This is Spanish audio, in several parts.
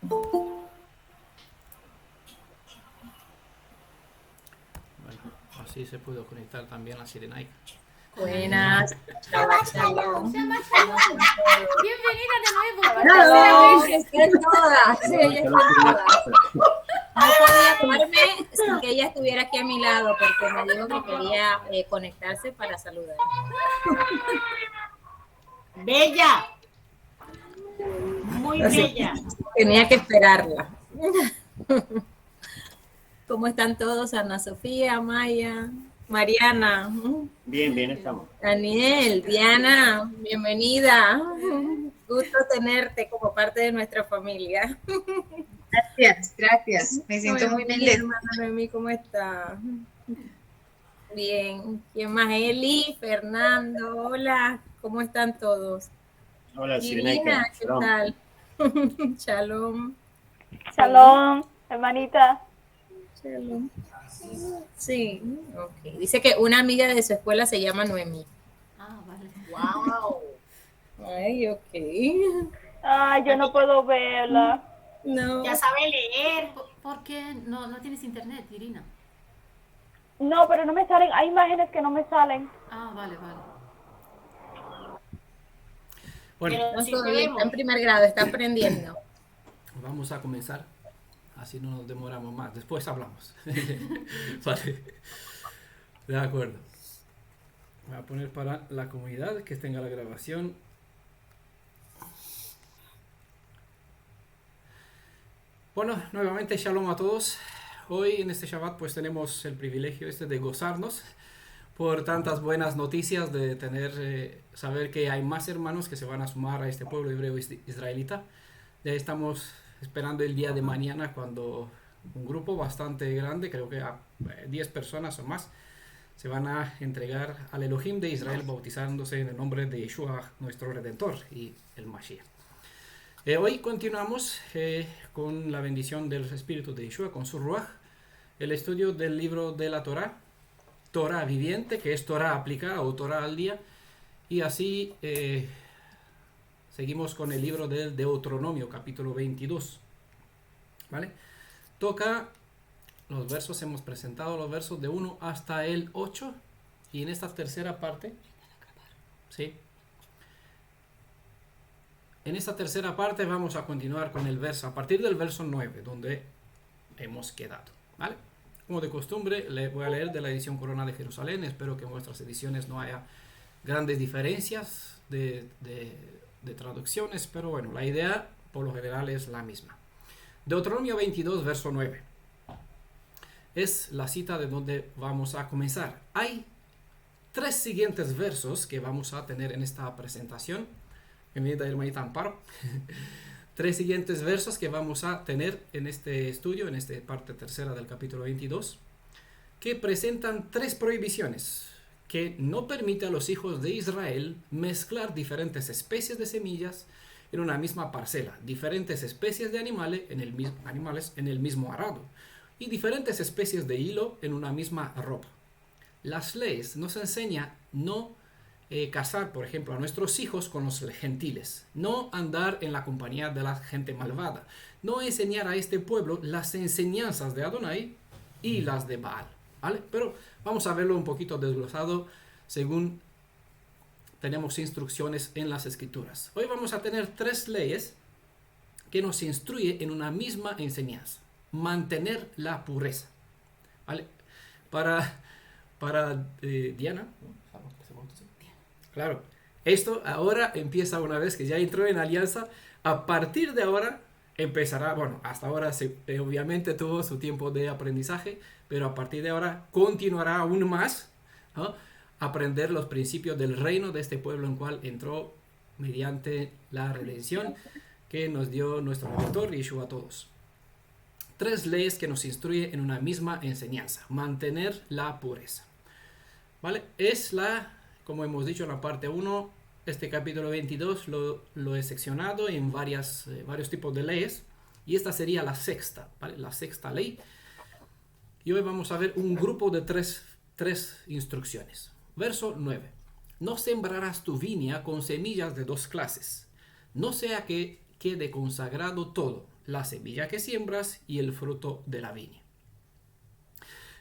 Bueno, así se pudo conectar también la Sirenaica. Buenas. Shabbat shalom. Shabbat shalom. Bienvenida de nuevo por No, tercera vez. están todas. Sí, ellas están todas. No podía tomarme sin que ella estuviera aquí a mi lado porque me dijo que quería conectarse para saludar. Bella. Muy Así, bella. tenía que esperarla. ¿Cómo están todos? Ana Sofía, Maya, Mariana, Bien, bien estamos. Daniel, Diana, bienvenida. Gusto tenerte como parte de nuestra familia. Gracias, gracias. Me siento muy bien, feliz. hermana Noemí, ¿cómo está? Bien. ¿Quién más? Eli, Fernando, hola, ¿cómo están todos? Hola, Irina, Sirenaica. ¿qué Shalom. tal? Shalom. Shalom, hermanita. Shalom. Sí, ok. Dice que una amiga de su escuela se llama Noemí. Ah, vale. Wow. Ay, ok. Ay, yo no puedo verla. No. Ya sabe leer. ¿Por qué no tienes internet, Irina? No, pero no me salen. Hay imágenes que no me salen. Ah, vale, vale. Bueno, Pero No, sí todavía está en podemos. primer grado, está aprendiendo. vamos a comenzar. Así no nos demoramos más. Después hablamos. Vale. De acuerdo. Voy a poner para la comunidad que tenga la grabación. Bueno, nuevamente shalom a todos. Hoy en este Shabbat pues tenemos el privilegio de gozarnos por tantas buenas noticias, de tener, saber que hay más hermanos que se van a sumar a este pueblo hebreo israelita. Ya estamos esperando el día de mañana cuando un grupo bastante grande, creo que a 10 personas o más, se van a entregar al Elohim de Israel bautizándose en el nombre de Yeshua, nuestro Redentor y el Mashiach. Hoy continuamos con la bendición del Espíritu de Yeshua, con su Ruach, el estudio del libro de la Torah, Torah viviente, que es Torah aplicada o Torah al día, y así seguimos con el libro del Deuteronomio, capítulo 22. ¿Vale? Toca los versos, hemos presentado los versos de 1 hasta el 8, y en esta tercera parte, ¿sí? En esta tercera parte vamos a continuar con el verso, a partir del verso 9, donde hemos quedado, ¿vale? Como de costumbre, le voy a leer de la edición Corona de Jerusalén. Espero que en vuestras ediciones no haya grandes diferencias de traducciones, pero bueno, la idea por lo general es la misma. Deuteronomio 22, verso 9. Es la cita de donde vamos a comenzar. Hay tres siguientes versos que vamos a tener en esta presentación. Bienvenida, hermanita Amparo. Tres siguientes versos que vamos a tener en este estudio, en esta parte tercera del capítulo 22, que presentan tres prohibiciones que no permiten a los hijos de Israel mezclar diferentes especies de semillas en una misma parcela, diferentes especies de animales en el mismo arado y diferentes especies de hilo en una misma ropa. Las leyes nos enseñan no casar, por ejemplo, a nuestros hijos con los gentiles, no andar en la compañía de la gente malvada, no enseñar a este pueblo las enseñanzas de Adonai y las de Baal, ¿vale? Pero vamos a verlo un poquito desglosado según tenemos instrucciones en las escrituras. Hoy vamos a tener tres leyes que nos instruyen en una misma enseñanza: mantener la pureza, ¿vale? Para Diana, claro, esto ahora empieza una vez que ya entró en alianza. A partir de ahora empezará, bueno, hasta ahora obviamente tuvo su tiempo de aprendizaje, pero a partir de ahora continuará aún más, ¿no? Aprender los principios del reino de este pueblo en cual entró mediante la redención que nos dio nuestro Redentor Yeshua a todos. Tres leyes que nos instruyen en una misma enseñanza: mantener la pureza, ¿vale? Como hemos dicho en la parte 1, este capítulo 22 lo he seccionado en varios tipos de leyes, y esta sería la sexta, ¿vale? La sexta ley. Y hoy vamos a ver un grupo de tres instrucciones. Verso 9. No sembrarás tu viña con semillas de dos clases. No sea que quede consagrado todo, la semilla que siembras y el fruto de la viña.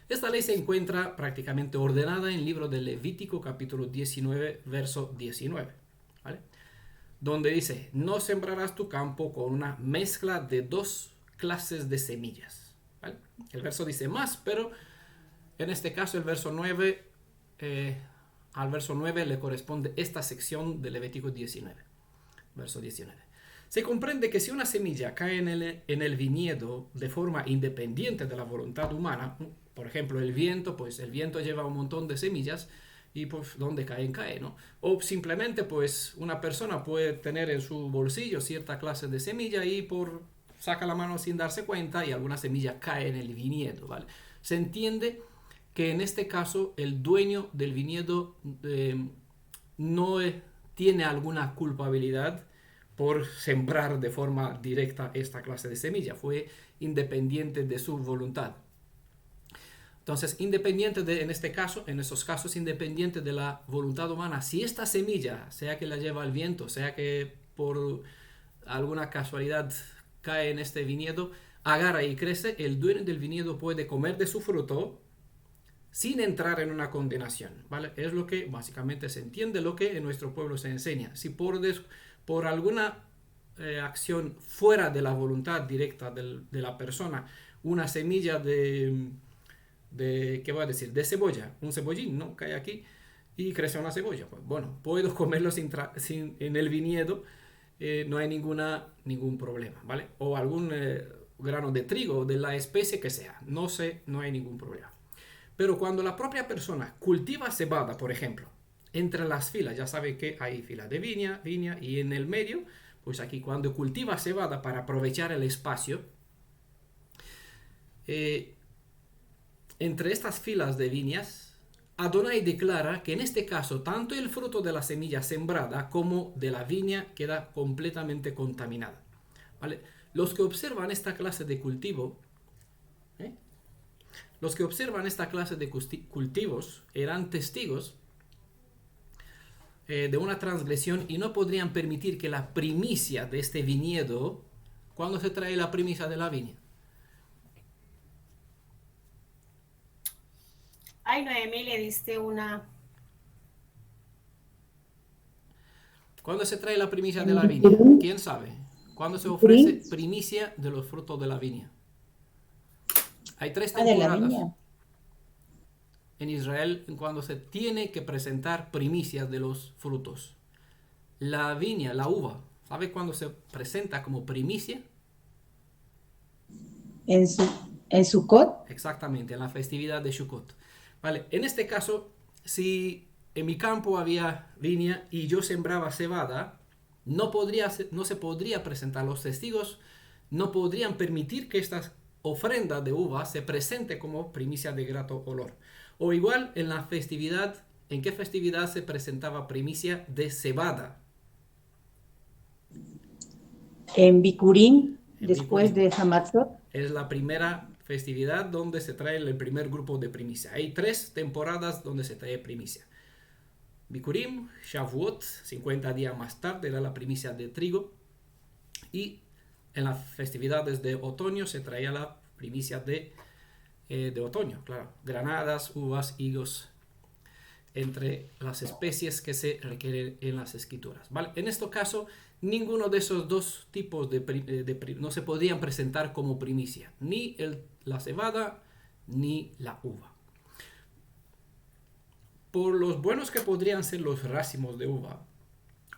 Esta ley se encuentra prácticamente ordenada en el libro de Levítico capítulo 19, verso 19, ¿vale? Donde dice, no sembrarás tu campo con una mezcla de dos clases de semillas, ¿vale? El verso dice más, pero en este caso el verso 9, al verso 9 le corresponde esta sección de Levítico 19, verso 19. Se comprende que si una semilla cae en el viñedo de forma independiente de la voluntad humana, por ejemplo el viento, pues el viento lleva un montón de semillas y pues donde caen, cae, ¿no? O simplemente pues una persona puede tener en su bolsillo cierta clase de semilla y saca la mano sin darse cuenta y alguna semilla cae en el viñedo, ¿vale? Se entiende que en este caso el dueño del viñedo no tiene alguna culpabilidad por sembrar de forma directa esta clase de semilla. Fue independiente de su voluntad. Entonces, en esos casos, independiente de la voluntad humana, si esta semilla, sea que la lleva el viento, sea que por alguna casualidad cae en este viñedo, agarra y crece, el dueño del viñedo puede comer de su fruto sin entrar en una condenación, ¿vale? Es lo que básicamente se entiende, lo que en nuestro pueblo se enseña. Si por alguna acción fuera de la voluntad directa de la persona, una semilla ¿qué voy a decir? De cebolla, un cebollín, ¿no? Cae aquí y crece una cebolla. Pues, bueno, puedo comerlo en el viñedo, no hay ningún problema, ¿vale? O algún grano de trigo, de la especie que sea, no hay ningún problema. Pero cuando la propia persona cultiva cebada, por ejemplo, entre las filas, ya sabe que hay fila de viña y en el medio, pues aquí cuando cultiva cebada para aprovechar el espacio, entre estas filas de viñas, Adonai declara que en este caso tanto el fruto de la semilla sembrada como de la viña queda completamente contaminada, ¿vale? Los que observan esta clase de cultivo, cultivos eran testigos de una transgresión y no podrían permitir que la primicia de este viñedo, ¿cuándo se trae la primicia de la viña? Ay, Noemí, le diste una... ¿Cuándo se trae la primicia de la viña? ¿Quién sabe? ¿Cuándo se ofrece primicia de los frutos de la viña? Hay 3 temporadas en Israel cuando se tiene que presentar primicias de los frutos. La viña, la uva, ¿sabe cuándo se presenta como primicia? En Sukkot. Exactamente, en la festividad de Sukkot. Vale, en este caso, si en mi campo había viña y yo sembraba cebada, no se podría presentar. Los testigos no podrían permitir que esta ofrenda de uva se presente como primicia de grato olor. O igual en la festividad, ¿en qué festividad se presentaba primicia de cebada? En Bikurim, después de Hamatzot. Es la primera festividad donde se trae el primer grupo de primicia. Hay 3 temporadas donde se trae primicia. Bikurim, Shavuot, 50 días más tarde era la primicia de trigo. Y en las festividades de otoño se traía la primicia de otoño, claro. Granadas, uvas, higos, entre las especies que se requieren en las escrituras, ¿vale? En este caso, ninguno de esos 2 tipos no se podrían presentar como primicia, ni la cebada ni la uva. Por los buenos que podrían ser los racimos de uva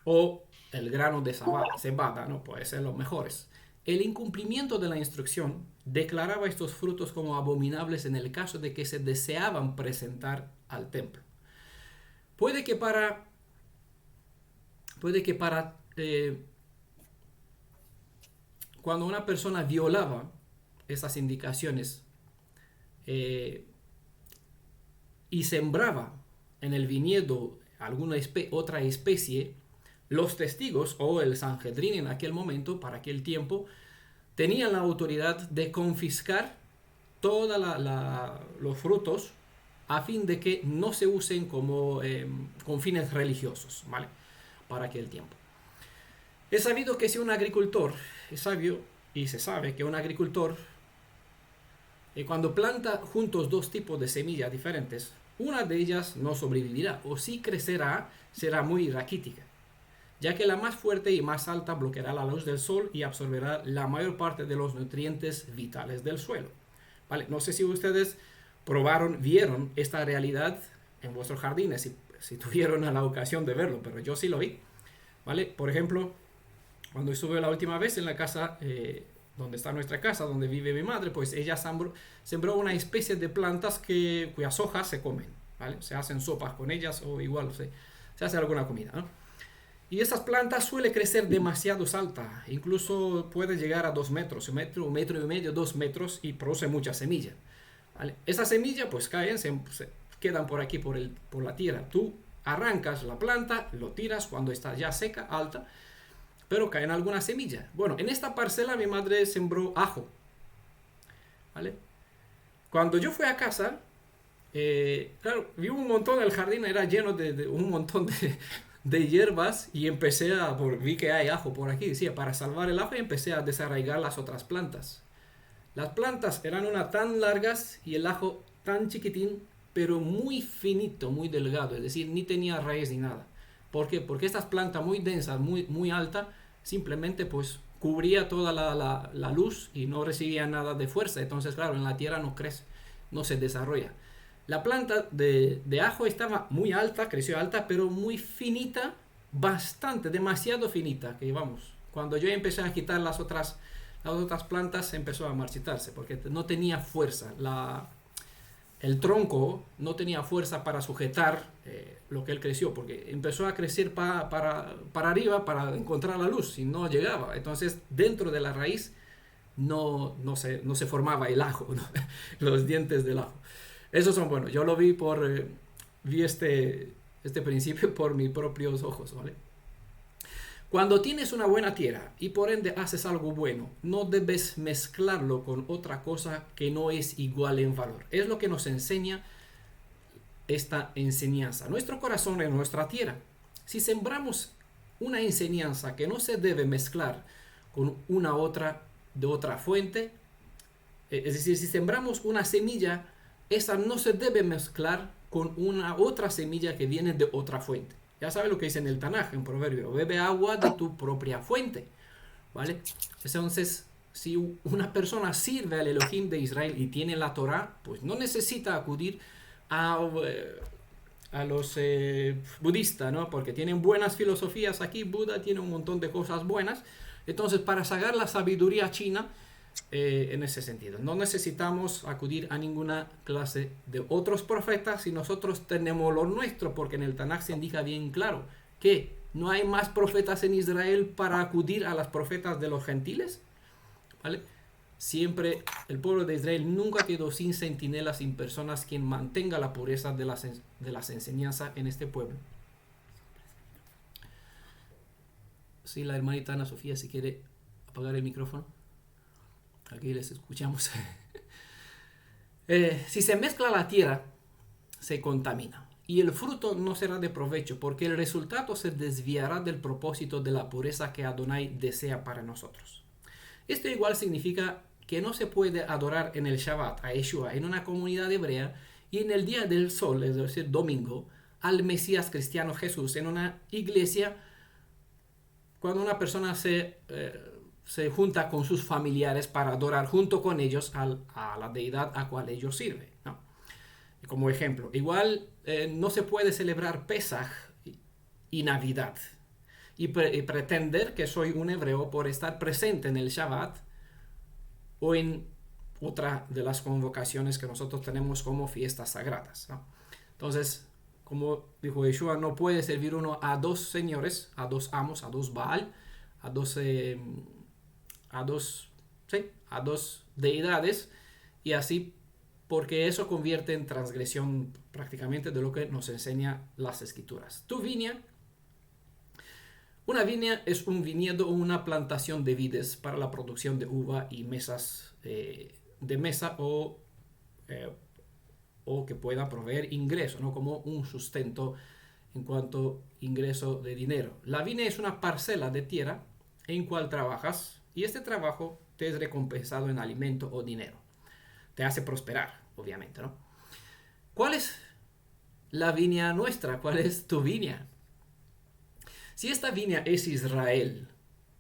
o el grano de cebada, no puede ser los mejores. El incumplimiento de la instrucción declaraba estos frutos como abominables en el caso de que se deseaban presentar al templo. Puede que para cuando una persona violaba esas indicaciones y sembraba en el viñedo otra especie, los testigos o el Sanhedrin en aquel momento, para aquel tiempo, tenían la autoridad de confiscar todos los frutos a fin de que no se usen con fines religiosos, ¿vale? Para aquel tiempo. Es sabido que si un agricultor es sabio y se sabe que un agricultor, cuando planta juntos dos tipos de semillas diferentes, una de ellas no sobrevivirá, o si crecerá, será muy raquítica, ya que la más fuerte y más alta bloqueará la luz del sol y absorberá la mayor parte de los nutrientes vitales del suelo. ¿Vale? No sé si ustedes vieron esta realidad en vuestros jardines, si tuvieron la ocasión de verlo, pero yo sí lo vi. ¿Vale? Por ejemplo, cuando estuve la última vez en la casa, donde está nuestra casa, donde vive mi madre, pues ella sembró una especie de plantas cuyas hojas se comen, ¿vale? Se hacen sopas con ellas o igual se hace alguna comida, ¿no? Y estas plantas suelen crecer demasiado alta, incluso puede llegar a 2 metros, 1 metro y medio, 2 metros, y produce mucha semilla, ¿vale? Esas semillas pues caen, se quedan por aquí, por la tierra. Tú arrancas la planta, lo tiras cuando está ya seca, alta, pero caen algunas semillas. Bueno, en esta parcela mi madre sembró ajo, ¿vale? Cuando yo fui a casa, claro, vi un montón, el jardín era lleno de un montón de hierbas, y vi que hay ajo por aquí, decía, para salvar el ajo, y empecé a desarraigar las otras plantas. Las plantas eran tan largas y el ajo tan chiquitín, pero muy finito, muy delgado, es decir, ni tenía raíz ni nada. ¿Por qué? Porque estas plantas muy densas, muy alta, simplemente pues cubría toda la luz y no recibía nada de fuerza. Entonces, claro, en la tierra no crece, no se desarrolla. La planta de ajo estaba muy alta, creció alta, pero muy finita, demasiado finita, que vamos, cuando yo empecé a quitar las otras plantas, empezó a marchitarse, porque no tenía fuerza. El tronco no tenía fuerza para sujetar lo que él creció, porque empezó a crecer para arriba para encontrar la luz y no llegaba. Entonces, dentro de la raíz no se formaba el ajo, ¿no? Los dientes del ajo. Esos son buenos. Yo lo vi vi este principio por mis propios ojos, ¿vale? Cuando tienes una buena tierra y por ende haces algo bueno, no debes mezclarlo con otra cosa que no es igual en valor. Es lo que nos enseña esta enseñanza. Nuestro corazón es nuestra tierra. Si sembramos una enseñanza que no se debe mezclar con de otra fuente, es decir, si sembramos una semilla, esa no se debe mezclar con otra semilla que viene de otra fuente. Ya sabes lo que dice en el Tanaj, en Proverbio: bebe agua de tu propia fuente, ¿vale? Entonces, si una persona sirve al Elohim de Israel y tiene la Torah, pues no necesita acudir a los budistas, ¿no? Porque tienen buenas filosofías aquí. Buda tiene un montón de cosas buenas. Entonces, para sacar la sabiduría china, en ese sentido, no necesitamos acudir a ninguna clase de otros profetas si nosotros tenemos lo nuestro, porque en el Tanaj se indica bien claro que no hay más profetas en Israel para acudir a las profetas de los gentiles, ¿vale? Siempre el pueblo de Israel nunca quedó sin centinelas, sin personas quien mantenga la pureza de las enseñanzas en este pueblo. Sí, la hermanita Ana Sofía, si quiere apagar el micrófono. Aquí les escuchamos. Si se mezcla la tierra, se contamina, y el fruto no será de provecho, porque el resultado se desviará del propósito de la pureza que Adonai desea para nosotros. Esto igual significa que no se puede adorar en el Shabbat a Yeshua en una comunidad hebrea, y en el día del sol, es decir, domingo, al Mesías cristiano Jesús en una iglesia, cuando una persona se junta con sus familiares para adorar junto con ellos a la deidad a cual ellos sirven, ¿no? Como ejemplo, igual no se puede celebrar Pesaj y Navidad y pretender que soy un hebreo por estar presente en el Shabbat o en otra de las convocaciones que nosotros tenemos como fiestas sagradas, ¿no? Entonces, como dijo Yeshua, no puede servir uno a dos señores, a dos amos, a dos Baal, a dos deidades, y así, porque eso convierte en transgresión prácticamente de lo que nos enseña las escrituras. Una viña es un viñedo o una plantación de vides para la producción de uva y mesas de mesa o que pueda proveer ingreso, ¿no? Como un sustento en cuanto ingreso de dinero. La viña es una parcela de tierra en cual trabajas, y este trabajo te es recompensado en alimento o dinero. Te hace prosperar, obviamente, ¿no? ¿Cuál es la viña nuestra? ¿Cuál es tu viña? Si esta viña es Israel,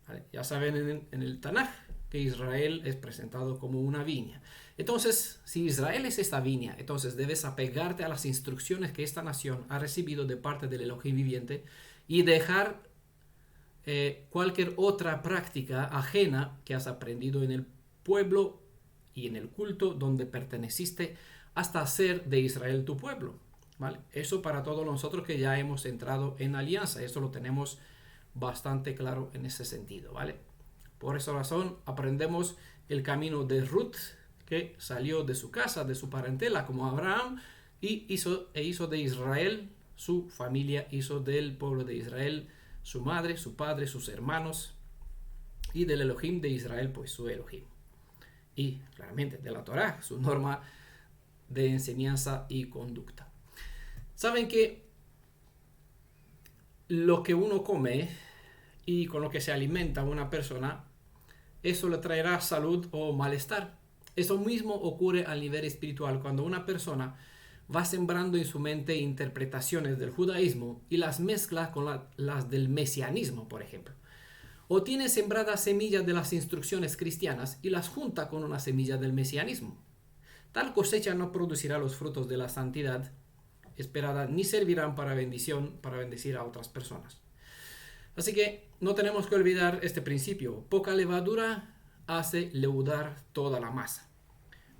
¿vale? Ya saben en el Tanaj que Israel es presentado como una viña. Entonces, si Israel es esta viña, entonces debes apegarte a las instrucciones que esta nación ha recibido de parte del Elohim viviente y dejar cualquier otra práctica ajena que has aprendido en el pueblo y en el culto donde perteneciste hasta hacer de Israel tu pueblo, ¿vale? Eso para todos nosotros que ya hemos entrado en alianza, eso lo tenemos bastante claro en ese sentido, ¿vale? Por esa razón aprendemos el camino de Ruth, que salió de su casa, de su parentela, como Abraham, y hizo de Israel su familia, hizo del pueblo de Israel su madre, su padre, sus hermanos, y del Elohim de Israel, pues su Elohim. Y claramente de la Torá, su norma de enseñanza y conducta. Saben que lo que uno come y con lo que se alimenta una persona, eso le traerá salud o malestar. Eso mismo ocurre a nivel espiritual cuando una persona va sembrando en su mente interpretaciones del judaísmo y las mezcla con las del mesianismo, por ejemplo. O tiene sembradas semillas de las instrucciones cristianas y las junta con una semilla del mesianismo. Tal cosecha no producirá los frutos de la santidad esperada ni servirán para bendición, para bendecir a otras personas. Así que no tenemos que olvidar este principio. Poca levadura hace leudar toda la masa.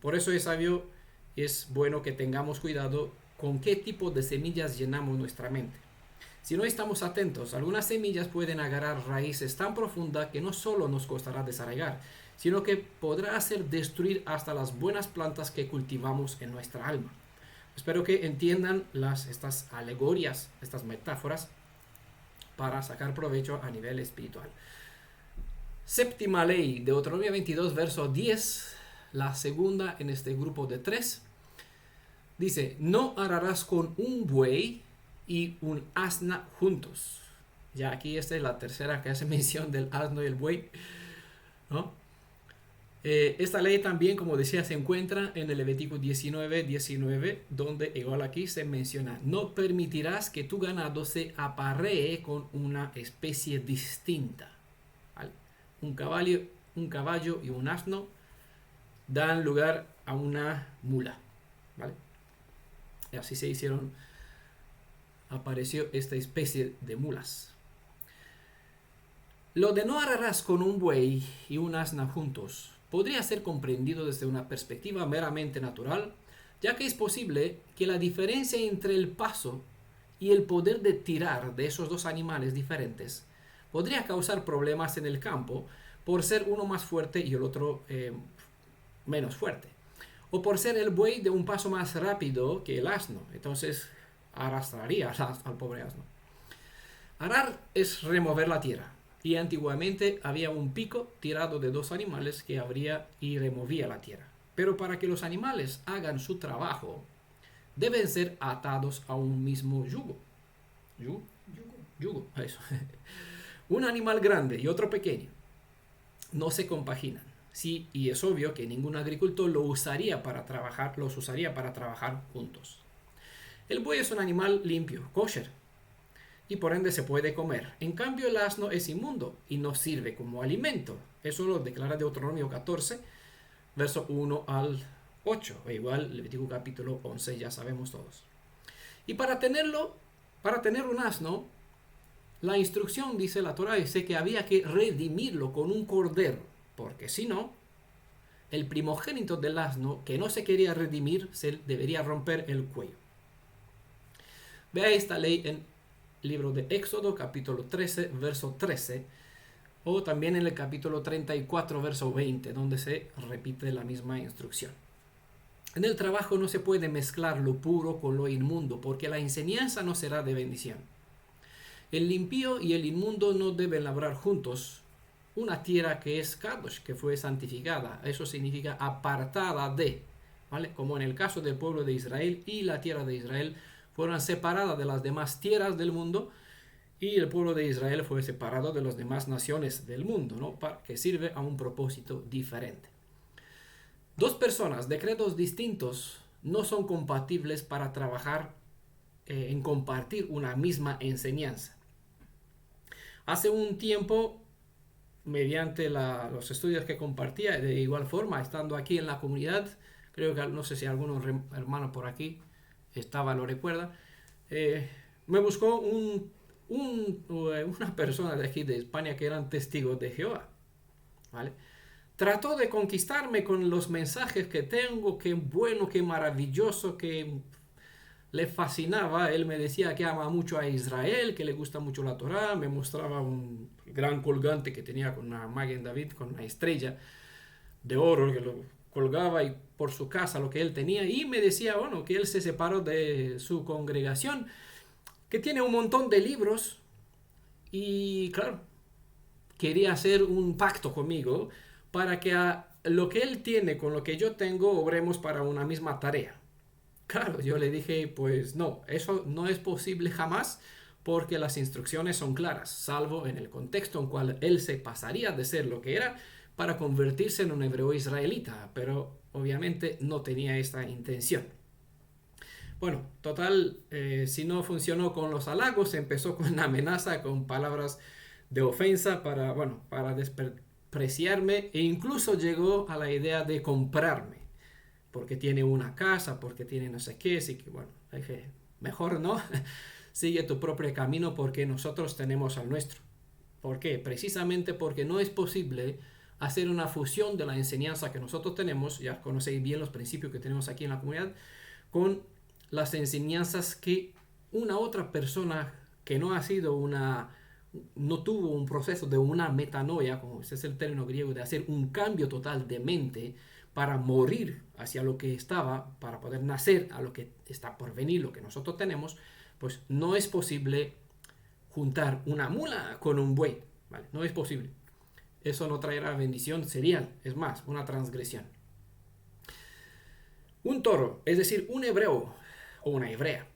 Por eso es sabio, es bueno que tengamos cuidado con qué tipo de semillas llenamos nuestra mente. Si no estamos atentos, algunas semillas pueden agarrar raíces tan profundas que no solo nos costará desarraigar, sino que podrá hacer destruir hasta las buenas plantas que cultivamos en nuestra alma. Espero que entiendan estas alegorías, estas metáforas, para sacar provecho a nivel espiritual. Séptima ley, Deuteronomio 22, verso 10, la segunda en este grupo de 3. Dice, no ararás con un buey y un asna juntos. Ya aquí esta es la tercera que hace mención del asno y el buey, ¿no? Esta ley también, como decía, se encuentra en el Levítico 19, donde igual aquí se menciona, no permitirás que tu ganado se aparee con una especie distinta, ¿vale? Un caballo y un asno dan lugar a una mula, ¿vale? Y así apareció esta especie de mulas. Lo de no ararás con un buey y un asna juntos podría ser comprendido desde una perspectiva meramente natural, ya que es posible que la diferencia entre el paso y el poder de tirar de esos dos animales diferentes podría causar problemas en el campo por ser uno más fuerte y el otro menos fuerte, o por ser el buey de un paso más rápido que el asno, entonces arrastraría al pobre asno. Arar es remover la tierra. Y antiguamente había un pico tirado de dos animales que abría y removía la tierra. Pero para que los animales hagan su trabajo, deben ser atados a un mismo yugo. Yugo, eso. Un animal grande y otro pequeño no se compaginan. Sí, y es obvio que ningún agricultor los usaría para trabajar juntos. El buey es un animal limpio, kosher, y por ende se puede comer. En cambio el asno es inmundo y no sirve como alimento. Eso lo declara Deuteronomio 14, verso 1 al 8. E igual Levítico capítulo 11, ya sabemos todos. Y para tener un asno, la instrucción, dice la Torá, dice que había que redimirlo con un cordero, porque si no, el primogénito del asno que no se quería redimir, se debería romper el cuello. Vea esta ley en libro de Éxodo, capítulo 13, verso 13, o también en el capítulo 34, verso 20, donde se repite la misma instrucción. En el trabajo no se puede mezclar lo puro con lo inmundo, porque la enseñanza no será de bendición. El limpio y el inmundo no deben labrar juntos una tierra que es kadosh, que fue santificada. Eso significa apartada de, ¿vale? Como en el caso del pueblo de Israel y la tierra de Israel fueron separadas de las demás tierras del mundo y el pueblo de Israel fue separado de las demás naciones del mundo, ¿no? Que sirve a un propósito diferente. Dos personas de credos distintos no son compatibles para trabajar en compartir una misma enseñanza. Hace un tiempo, mediante los estudios que compartía, de igual forma, estando aquí en la comunidad, creo que no sé si algunos hermanos por aquí lo recuerda, me buscó una persona de aquí de España que eran testigos de Jehová, ¿vale? Trató de conquistarme con los mensajes que tengo, qué bueno, qué maravilloso, que le fascinaba. Él me decía que ama mucho a Israel, que le gusta mucho la Torá. Me mostraba un gran colgante que tenía con una Magen David, con una estrella de oro que lo colgaba y por su casa lo que él tenía. Y me decía, bueno, que él se separó de su congregación, que tiene un montón de libros y claro, quería hacer un pacto conmigo para que lo que él tiene con lo que yo tengo obremos para una misma tarea. Claro, yo le dije, pues no, eso no es posible jamás, porque las instrucciones son claras, salvo en el contexto en cual él se pasaría de ser lo que era para convertirse en un hebreo israelita, pero obviamente no tenía esta intención. Bueno, total, si no funcionó con los halagos, empezó con una amenaza, con palabras de ofensa para despreciarme, e incluso llegó a la idea de comprarme, porque tiene una casa, porque tiene no sé qué, así que bueno, dije, mejor no, sigue tu propio camino porque nosotros tenemos al nuestro. ¿Por qué? Precisamente porque no es posible hacer una fusión de la enseñanza que nosotros tenemos, ya conocéis bien los principios que tenemos aquí en la comunidad, con las enseñanzas que una otra persona que no tuvo un proceso de una metanoia, como ese es el término griego, de hacer un cambio total de mente para morir hacia lo que estaba, para poder nacer a lo que está por venir, lo que nosotros tenemos, pues no es posible juntar una mula con un buey, ¿vale? No es posible. Eso no traerá bendición serial, es más, una transgresión. Un toro, es decir, un hebreo o una hebrea,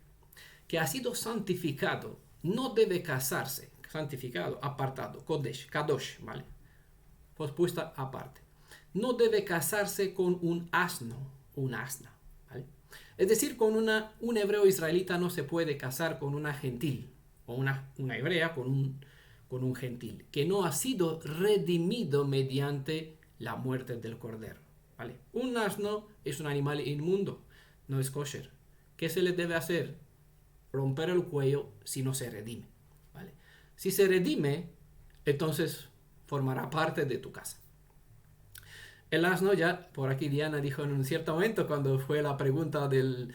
que ha sido santificado, no debe casarse, santificado, apartado, kodesh, kadosh, ¿vale? Pues puesta aparte. No debe casarse con un asno, un asna, ¿vale? Es decir, un hebreo israelita no se puede casar con una gentil, o una hebrea con un gentil, que no ha sido redimido mediante la muerte del cordero, ¿vale? Un asno es un animal inmundo, no es kosher. ¿Qué se le debe hacer? Romper el cuello si no se redime, ¿vale? Si se redime, entonces formará parte de tu casa. El asno, ya por aquí Diana dijo en un cierto momento, cuando fue la pregunta de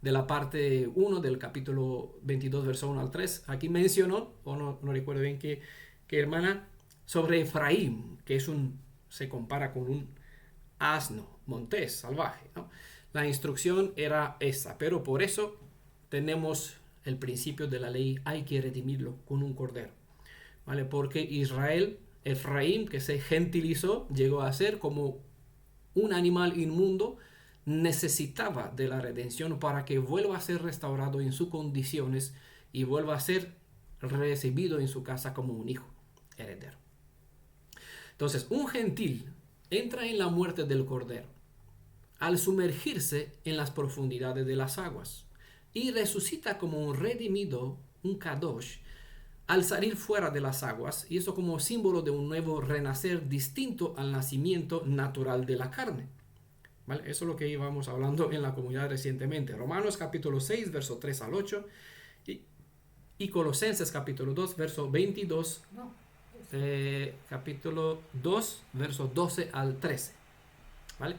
la parte 1 del capítulo 22, verso 1 al 3, aquí mencionó, o no recuerdo bien qué hermana, sobre Efraín, que se compara con un asno montés salvaje, ¿no? La instrucción era esa, pero por eso tenemos el principio de la ley, hay que redimirlo con un cordero, ¿vale? Porque Efraín, que se gentilizó, llegó a ser como un animal inmundo, necesitaba de la redención para que vuelva a ser restaurado en sus condiciones y vuelva a ser recibido en su casa como un hijo heredero. Entonces, un gentil entra en la muerte del cordero al sumergirse en las profundidades de las aguas y resucita como un redimido, un kadosh, al salir fuera de las aguas, y eso como símbolo de un nuevo renacer distinto al nacimiento natural de la carne, ¿vale? Eso es lo que íbamos hablando en la comunidad recientemente. Romanos capítulo 6, verso 3 al 8, y Colosenses capítulo 2, verso 22, capítulo 2, verso 12 al 13, ¿vale?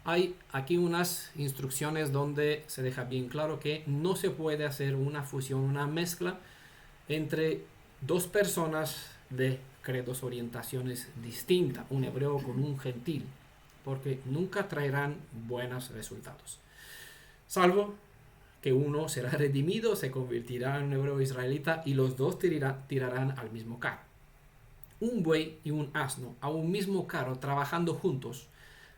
Hay aquí unas instrucciones donde se deja bien claro que no se puede hacer una fusión, una mezcla entre dos personas de credos, orientaciones distintas, un hebreo con un gentil, porque nunca traerán buenos resultados. Salvo que uno será redimido, se convertirá en un hebreo israelita y los dos tirarán al mismo carro. Un buey y un asno a un mismo carro trabajando juntos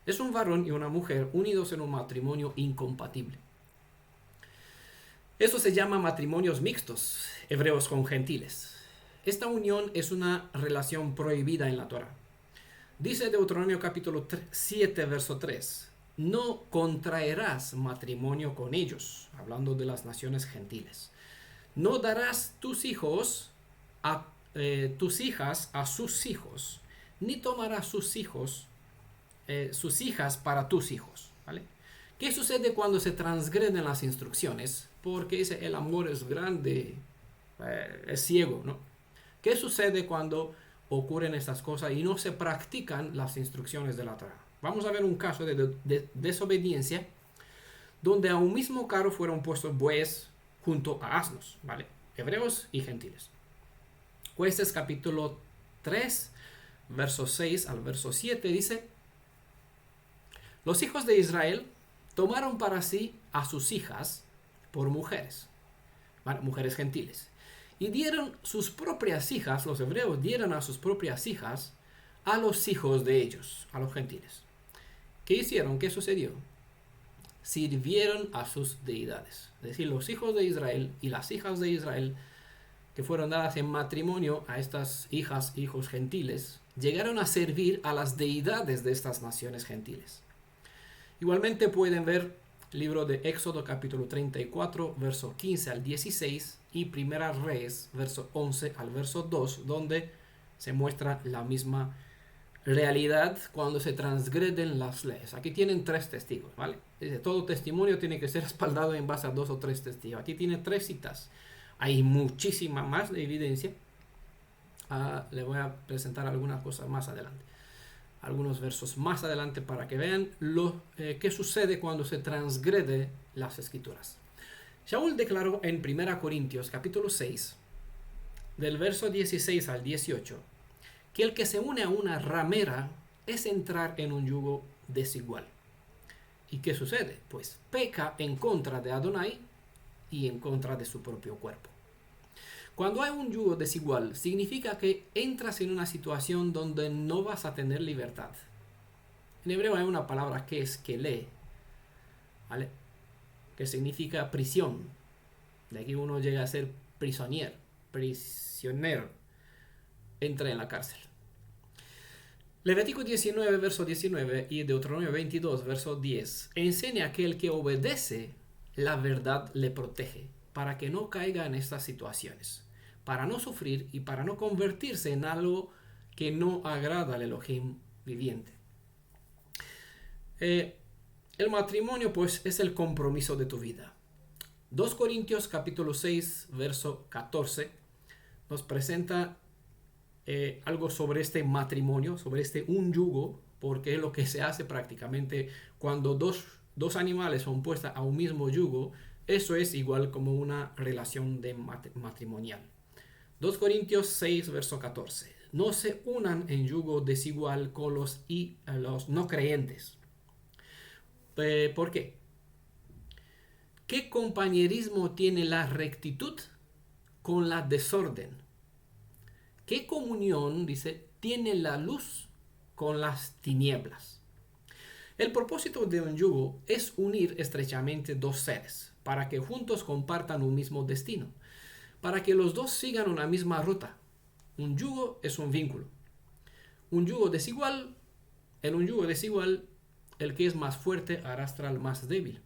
es un varón y una mujer unidos en un matrimonio incompatible. Eso se llama matrimonios mixtos, hebreos con gentiles. Esta unión es una relación prohibida en la Torah. Dice Deuteronomio capítulo 7, verso 3, no contraerás matrimonio con ellos, hablando de las naciones gentiles. No darás tus hijos a tus hijas a sus hijos, ni tomarás sus hijos, sus hijas para tus hijos. ¿Vale? ¿Qué sucede cuando se transgreden las instrucciones? Porque el amor es grande, es ciego, ¿no? ¿Qué sucede cuando ocurren estas cosas y no se practican las instrucciones de la Torah? Vamos a ver un caso de desobediencia donde a un mismo carro fueron puestos bueyes junto a asnos, ¿vale? Hebreos y gentiles. Jueces capítulo 3, verso 6 al verso 7 dice: los hijos de Israel tomaron para sí a sus hijas por mujeres, ¿vale? Mujeres gentiles, y dieron sus propias hijas, los hebreos dieron a sus propias hijas a los hijos de ellos, a los gentiles. ¿Qué hicieron? ¿Qué sucedió? Sirvieron a sus deidades. Es decir, los hijos de Israel y las hijas de Israel que fueron dadas en matrimonio a estas hijas, hijos gentiles, llegaron a servir a las deidades de estas naciones gentiles. Igualmente pueden ver el libro de Éxodo capítulo 34, verso 15 al 16 y Primera Reyes, verso 11 al verso 2, donde se muestra la misma realidad cuando se transgreden las leyes. Aquí tienen 3 testigos, ¿vale? Dice, todo testimonio tiene que ser respaldado en base a 2 o 3 testigos. Aquí tiene 3 citas. Hay muchísima más evidencia. Le voy a presentar algunas cosas más adelante. Algunos versos más adelante para que vean qué sucede cuando se transgrede las escrituras. Shaul declaró en 1 Corintios capítulo 6, del verso 16 al 18, que el que se une a una ramera es entrar en un yugo desigual. ¿Y qué sucede? Pues peca en contra de Adonai y en contra de su propio cuerpo. Cuando hay un yugo desigual, significa que entras en una situación donde no vas a tener libertad. En hebreo hay una palabra que es kelé, ¿vale? Que significa prisión. De aquí uno llega a ser prisionero. Entra en la cárcel. Levítico 19, verso 19 y Deuteronomio 22, verso 10 enseña que el que obedece la verdad le protege para que no caiga en estas situaciones, para no sufrir y para no convertirse en algo que no agrada al Elohim viviente. El matrimonio pues es el compromiso de tu vida. 2 Corintios capítulo 6, verso 14 nos presenta algo sobre este matrimonio, sobre un yugo, porque es lo que se hace prácticamente cuando dos animales son puestas a un mismo yugo. Eso es igual como una relación matrimonial. 2 Corintios 6, verso 14. No se unan en yugo desigual con los no creyentes. ¿Por qué? ¿Qué compañerismo tiene la rectitud con la desorden? ¿Qué comunión, dice, tiene la luz con las tinieblas? El propósito de un yugo es unir estrechamente 2 seres para que juntos compartan un mismo destino, para que los dos sigan una misma ruta. Un yugo es un vínculo. Un yugo desigual, el que es más fuerte arrastra al más débil.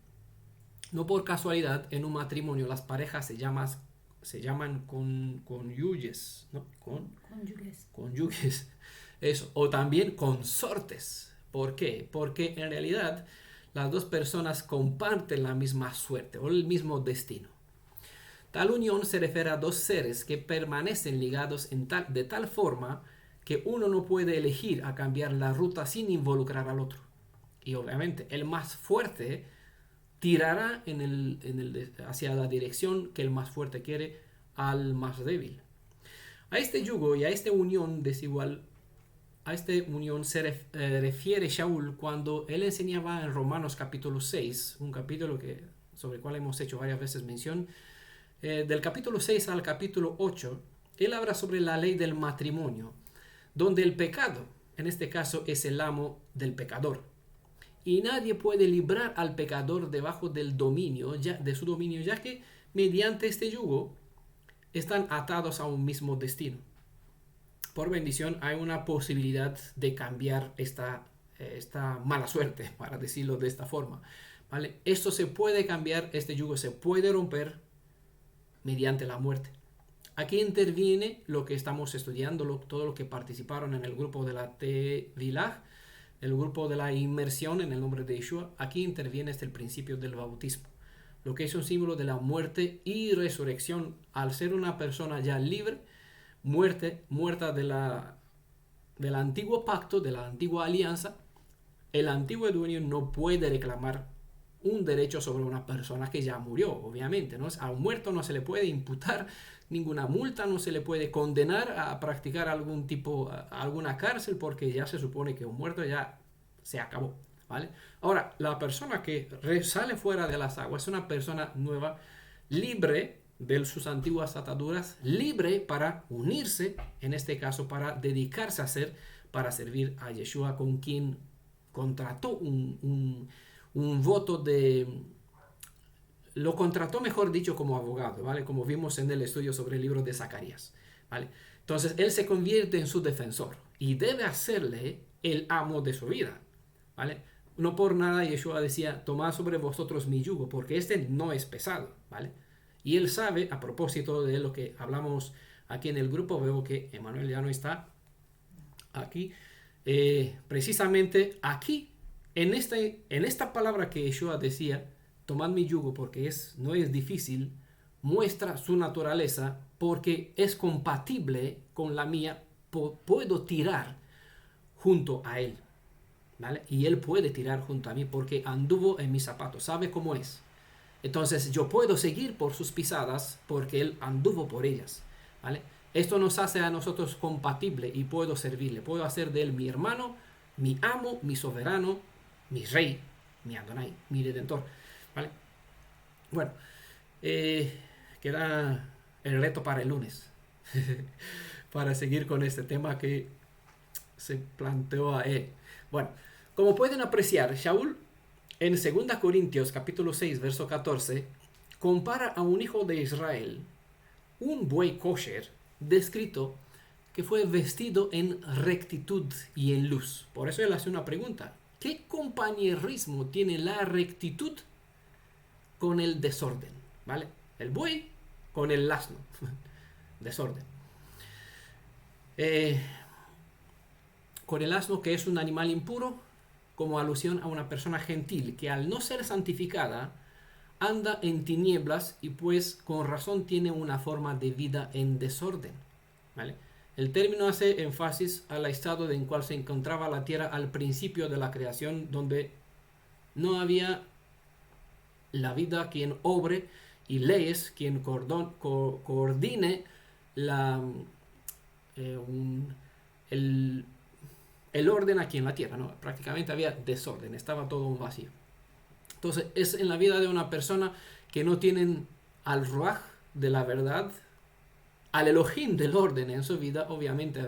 No por casualidad, en un matrimonio las parejas se llaman cónyuges, ¿no? Cónyuges. Eso. O también consortes. ¿Por qué? Porque en realidad las 2 personas comparten la misma suerte o el mismo destino. Tal unión se refiere a 2 seres que permanecen ligados de tal forma que uno no puede elegir a cambiar la ruta sin involucrar al otro. Y obviamente el más fuerte tirará hacia la dirección que el más fuerte quiere al más débil. A este yugo y a esta unión desigual, a esta unión se refiere Shaul cuando él enseñaba en Romanos capítulo 6, un capítulo sobre el cual hemos hecho varias veces mención. Del capítulo 6 al capítulo 8, él habla sobre la ley del matrimonio, donde el pecado, en este caso, es el amo del pecador. Y nadie puede librar al pecador debajo de su dominio, ya que mediante este yugo están atados a un mismo destino. Por bendición hay una posibilidad de cambiar esta mala suerte, para decirlo de esta forma, ¿vale? Esto se puede cambiar, este yugo se puede romper mediante la muerte. Aquí interviene lo que estamos estudiando, todo lo que participaron en el grupo de la Tevilah, el grupo de la inmersión en el nombre de Yeshua. Aquí interviene el principio del bautismo, lo que es un símbolo de la muerte y resurrección. Al ser una persona ya libre, muerta del antiguo pacto, de la antigua alianza, el antiguo dueño no puede reclamar un derecho sobre una persona que ya murió, obviamente, ¿no? A un muerto no se le puede imputar ninguna multa, no se le puede condenar a practicar alguna cárcel, porque ya se supone que un muerto ya se acabó, ¿vale? Ahora, la persona que sale fuera de las aguas es una persona nueva, libre de sus antiguas ataduras, libre para unirse, en este caso para dedicarse para servir a Yeshua, con quien contrató un voto lo contrató, mejor dicho, como abogado, ¿vale? Como vimos en el estudio sobre el libro de Zacarías, ¿vale? Entonces él se convierte en su defensor y debe hacerle el amo de su vida, ¿vale? No por nada Yeshua decía: tomad sobre vosotros mi yugo, porque este no es pesado, ¿vale? Y él sabe, a propósito de lo que hablamos aquí en el grupo, veo que Emanuel ya no está aquí, precisamente aquí, en esta palabra que Yeshua decía, tomad mi yugo porque no es difícil, muestra su naturaleza, porque es compatible con la mía, puedo tirar junto a él, ¿vale? Y él puede tirar junto a mí porque anduvo en mis zapatos, sabe cómo es. Entonces yo puedo seguir por sus pisadas porque él anduvo por ellas, ¿vale? Esto nos hace a nosotros compatible y puedo servirle, puedo hacer de él mi hermano, mi amo, mi soberano, mi rey, mi Adonai, mi redentor, ¿vale? Bueno, queda el reto para el lunes para seguir con este tema que se planteó a él. Bueno, como pueden apreciar, Shaul en 2 Corintios capítulo 6 verso 14 compara a un hijo de Israel, un buey kosher, descrito que fue vestido en rectitud y en luz. Por eso él hace una pregunta: ¿qué compañerismo tiene la rectitud con el desorden? ¿Vale? El buey con el asno. Desorden. Con el asno, que es un animal impuro, como alusión a una persona gentil que al no ser santificada anda en tinieblas y pues con razón tiene una forma de vida en desorden, ¿vale? El término hace énfasis al estado en cual se encontraba la tierra al principio de la creación, donde no había la vida quien obre y leyes quien coordine el orden aquí en la tierra, ¿no? Prácticamente había desorden, estaba todo un vacío. Entonces es en la vida de una persona que no tienen al Ruach de la verdad, al Elohim del orden en su vida, obviamente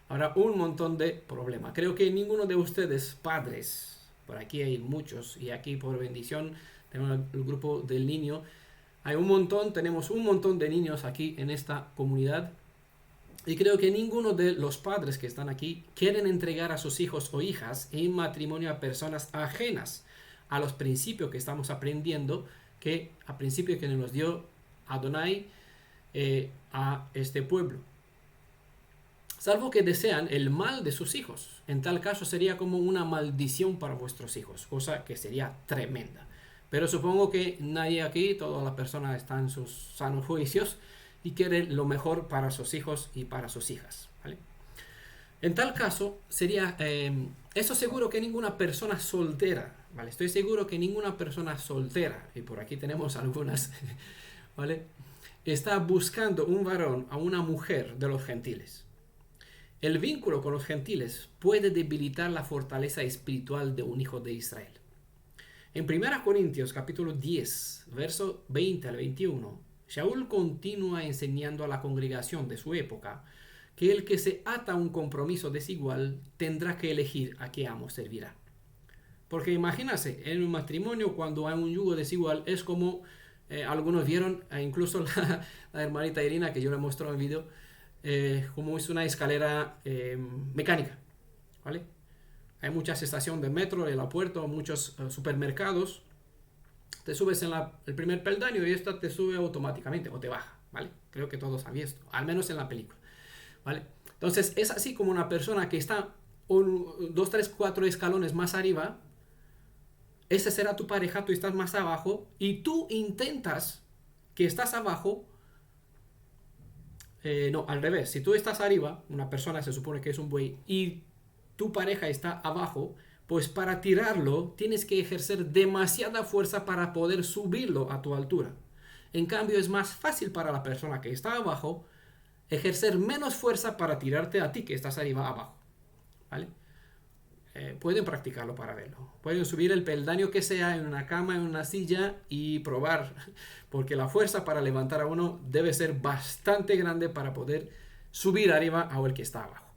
habrá un montón de problemas. Creo que ninguno de ustedes, padres, por aquí hay muchos, y aquí por bendición tenemos el grupo del niño, tenemos un montón de niños aquí en esta comunidad, y creo que ninguno de los padres que están aquí quieren entregar a sus hijos o hijas en matrimonio a personas ajenas a los principios que estamos aprendiendo, a principios que nos dio Adonai a este pueblo, salvo que desean el mal de sus hijos. En tal caso sería como una maldición para vuestros hijos, cosa que sería tremenda. Pero supongo que nadie aquí, todas las personas están en sus sanos juicios y quieren lo mejor para sus hijos y para sus hijas, ¿vale? En tal caso sería eso seguro que ninguna persona soltera, ¿vale? Estoy seguro que ninguna persona soltera, y por aquí tenemos algunas, ¿vale?, está buscando un varón a una mujer de los gentiles. El vínculo con los gentiles puede debilitar la fortaleza espiritual de un hijo de Israel. En 1 Corintios capítulo 10, verso 20 al 21, Shaul continúa enseñando a la congregación de su época que el que se ata a un compromiso desigual tendrá que elegir a qué amo servirá. Porque imagínense, en un matrimonio cuando hay un yugo desigual es como Algunos vieron, incluso la hermanita Irina, que yo le muestro en el vídeo, cómo es una escalera mecánica, ¿vale? Hay muchas estaciones de metro, el aeropuerto, muchos supermercados. Te subes en el primer peldaño y esta te sube automáticamente o te baja, ¿vale? Creo que todos han visto, al menos en la película, ¿vale? Entonces es así como una persona que está 2, 3, 4 escalones más arriba, ese será tu pareja, tú estás más abajo y tú intentas que estás abajo. No, al revés, si tú estás arriba, una persona se supone que es un buey y tu pareja está abajo, pues para tirarlo tienes que ejercer demasiada fuerza para poder subirlo a tu altura. En cambio es más fácil para la persona que está abajo ejercer menos fuerza para tirarte a ti que estás arriba abajo, ¿vale? Pueden practicarlo para verlo. Pueden subir el peldaño que sea en una cama, en una silla y probar, porque la fuerza para levantar a uno debe ser bastante grande para poder subir arriba a el que está abajo.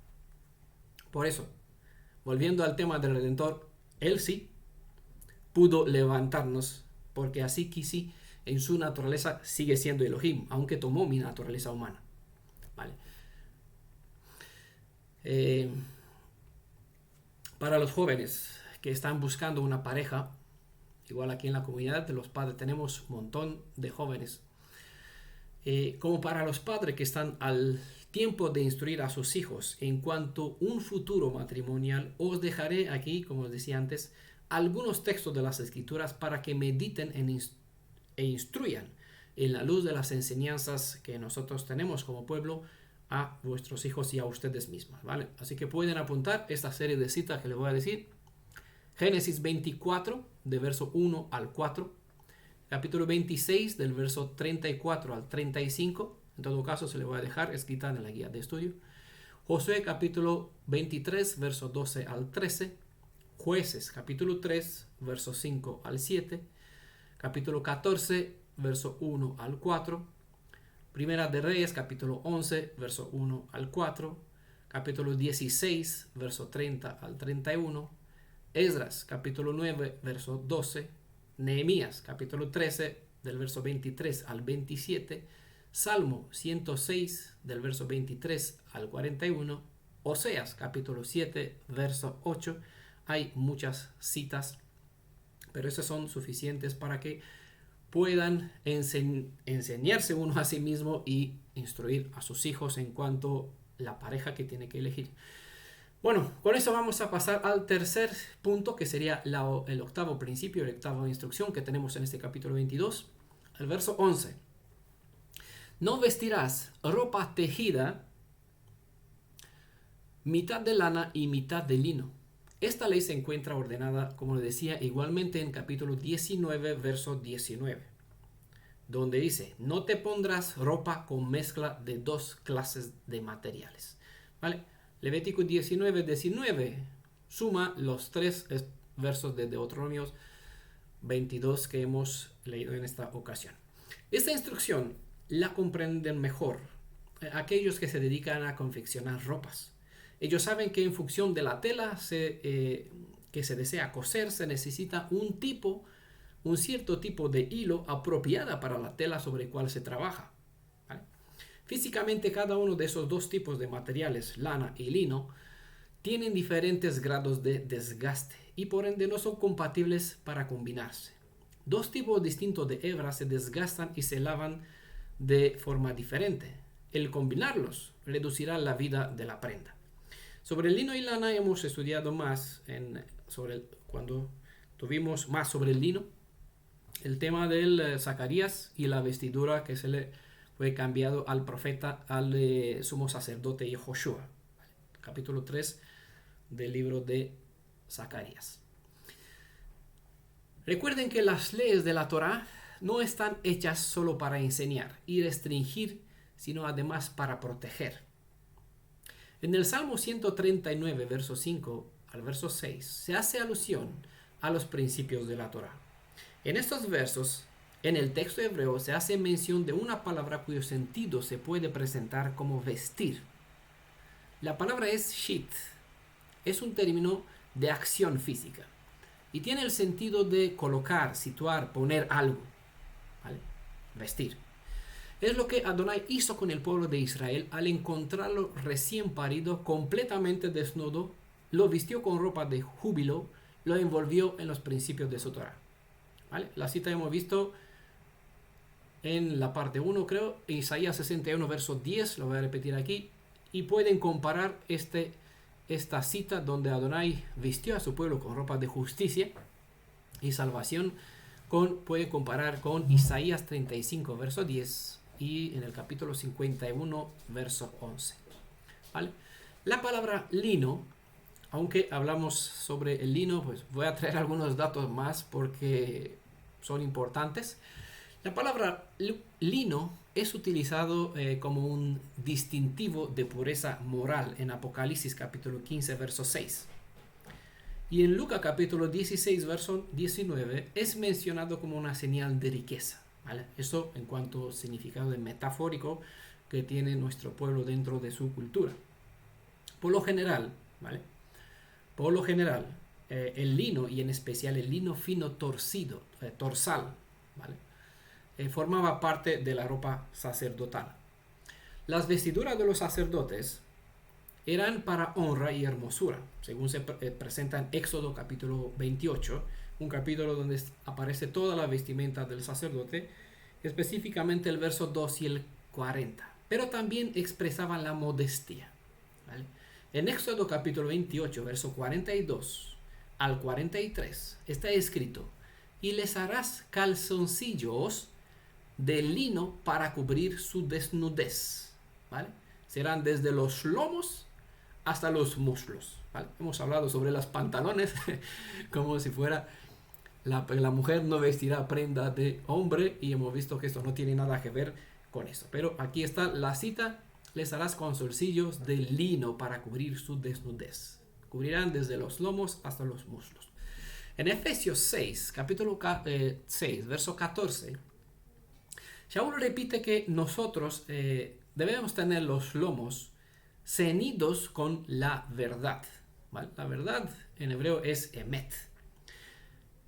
Por eso, volviendo al tema del Redentor, él sí pudo levantarnos, porque así que sí, en su naturaleza sigue siendo Elohim, aunque tomó mi naturaleza humana, ¿vale? Para los jóvenes que están buscando una pareja, igual aquí en la comunidad de los padres tenemos un montón de jóvenes, como para los padres que están al tiempo de instruir a sus hijos en cuanto a un futuro matrimonial, os dejaré aquí, como os decía antes, algunos textos de las escrituras para que mediten e instruyan en la luz de las enseñanzas que nosotros tenemos como pueblo a vuestros hijos y a ustedes mismos, ¿vale? Así que pueden apuntar esta serie de citas que les voy a decir. Génesis 24, de verso 1 al 4. Capítulo 26, del verso 34 al 35. En todo caso, se le voy a dejar escrita en la guía de estudio. Josué, capítulo 23, verso 12 al 13. Jueces, capítulo 3, verso 5 al 7. Capítulo 14, verso 1 al 4. Primera de Reyes, capítulo 11, verso 1 al 4. Capítulo 16, verso 30 al 31. Esdras, capítulo 9, verso 12. Nehemías, capítulo 13, del verso 23 al 27. Salmo 106, del verso 23 al 41. Oseas, capítulo 7, verso 8. Hay muchas citas, pero esas son suficientes para que puedan enseñarse uno a sí mismo y instruir a sus hijos en cuanto a la pareja que tiene que elegir. Bueno, con eso vamos a pasar al tercer punto, que sería el octavo principio, la octava instrucción que tenemos en este capítulo 22, el verso 11. No vestirás ropa tejida, mitad de lana y mitad de lino. Esta ley se encuentra ordenada, como le decía, igualmente en capítulo 19, verso 19, donde dice, no te pondrás ropa con mezcla de 2 clases de materiales, ¿vale? Levítico 19, 19 suma los 3 versos de Deuteronomio 22 que hemos leído en esta ocasión. Esta instrucción la comprenden mejor aquellos que se dedican a confeccionar ropas. Ellos saben que en función de la tela que se desea coser, se necesita un cierto tipo de hilo apropiada para la tela sobre el cual se trabaja, ¿vale? Físicamente, cada uno de esos 2 tipos de materiales, lana y lino, tienen diferentes grados de desgaste y por ende no son compatibles para combinarse. 2 tipos distintos de hebras se desgastan y se lavan de forma diferente. El combinarlos reducirá la vida de la prenda. Sobre el lino y lana hemos estudiado más cuando tuvimos más sobre el lino, el tema del Zacarías y la vestidura que se le fue cambiado al profeta, al sumo sacerdote Joshua, capítulo 3 del libro de Zacarías. Recuerden que las leyes de la Torá no están hechas solo para enseñar y restringir, sino además para proteger. En el Salmo 139, verso 5 al verso 6, se hace alusión a los principios de la Torá. En estos versos, en el texto hebreo, se hace mención de una palabra cuyo sentido se puede presentar como vestir. La palabra es shit. Es un término de acción física y tiene el sentido de colocar, situar, poner algo, ¿vale? vestir. Es lo que Adonai hizo con el pueblo de Israel al encontrarlo recién parido, completamente desnudo, lo vistió con ropa de júbilo, lo envolvió en los principios de su Torah. ¿Vale? La cita hemos visto en la parte 1, creo, en Isaías 61, verso 10, lo voy a repetir aquí, y pueden comparar esta cita donde Adonai vistió a su pueblo con ropa de justicia y salvación, pueden comparar con Isaías 35, verso 10, y en el capítulo 51, verso 11. ¿Vale? La palabra lino, aunque hablamos sobre el lino, pues voy a traer algunos datos más porque son importantes. La palabra lino es utilizado como un distintivo de pureza moral en Apocalipsis capítulo 15, verso 6. Y en Lucas capítulo 16, verso 19, es mencionado como una señal de riqueza. ¿Vale? Eso en cuanto a significado metafórico que tiene nuestro pueblo dentro de su cultura. Por lo general, ¿vale? Por lo general, el lino, y en especial el lino fino torcido, torsal, ¿vale? Formaba parte de la ropa sacerdotal. Las vestiduras de los sacerdotes eran para honra y hermosura, según se presenta en Éxodo capítulo 28, un capítulo donde aparece toda la vestimenta del sacerdote, específicamente el verso 2 y el 40, pero también expresaban la modestia. ¿Vale? En Éxodo capítulo 28, verso 42 al 43, está escrito: y les harás calzoncillos de lino para cubrir su desnudez. ¿Vale? Serán desde los lomos hasta los muslos. ¿Vale? Hemos hablado sobre los pantalones como si fuera la mujer no vestirá prenda de hombre, y hemos visto que esto no tiene nada que ver con eso. Pero aquí está la cita: les harás calzoncillos de lino para cubrir su desnudez. Cubrirán desde los lomos hasta los muslos. En Efesios 6, capítulo 6, verso 14, Shaul repite que nosotros debemos tener los lomos ceñidos con la verdad. ¿Vale? La verdad en hebreo es emet.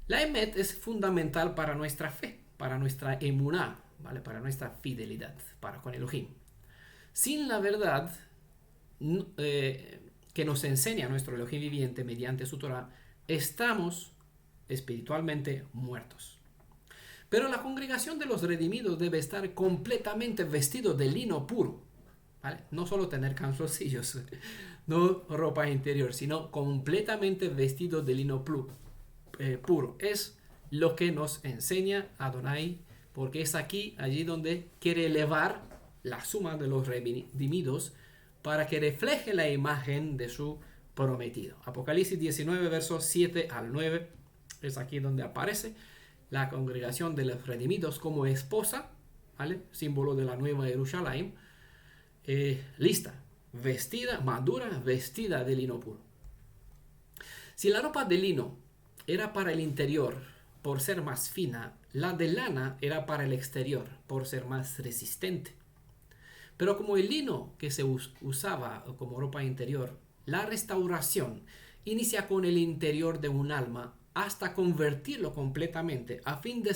La emet es fundamental para nuestra fe, para nuestra emuná, ¿vale? Para nuestra fidelidad para con Elohim. Sin la verdad que nos enseña nuestro Elohim viviente mediante su Torah, estamos espiritualmente muertos. Pero la congregación de los redimidos debe estar completamente vestido de lino puro. ¿Vale? No solo tener calzoncillos, no ropa interior, sino completamente vestido de lino puro. Es lo que nos enseña Adonai, porque es allí donde quiere elevar la suma de los redimidos para que refleje la imagen de su prometido. Apocalipsis 19, versos 7 al 9, es aquí donde aparece la congregación de los redimidos como esposa, ¿vale? Símbolo de la nueva Jerusalén, lista, vestida, madura, vestida de lino puro. Si la ropa de lino era para el interior por ser más fina, la de lana era para el exterior por ser más resistente. Pero como el lino que se usaba como ropa interior, la restauración inicia con el interior de un alma hasta convertirlo completamente a fin de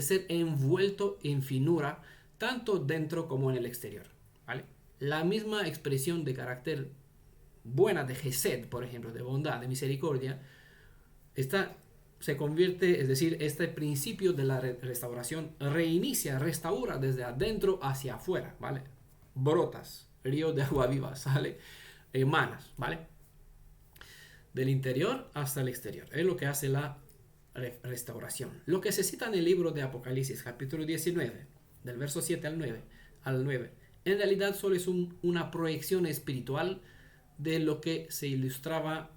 ser envuelto en finura tanto dentro como en el exterior. ¿Vale? La misma expresión de carácter buena de Gesed, por ejemplo, de bondad, de misericordia, se convierte, es decir, este principio de la restauración restaura desde adentro hacia afuera, ¿vale? Brotas, ríos de agua viva, sale, emanas, ¿vale? Del interior hasta el exterior. Es lo que hace la restauración. Lo que se cita en el libro de Apocalipsis, capítulo 19, del verso 7 al 9, en realidad solo es una proyección espiritual de lo que se ilustraba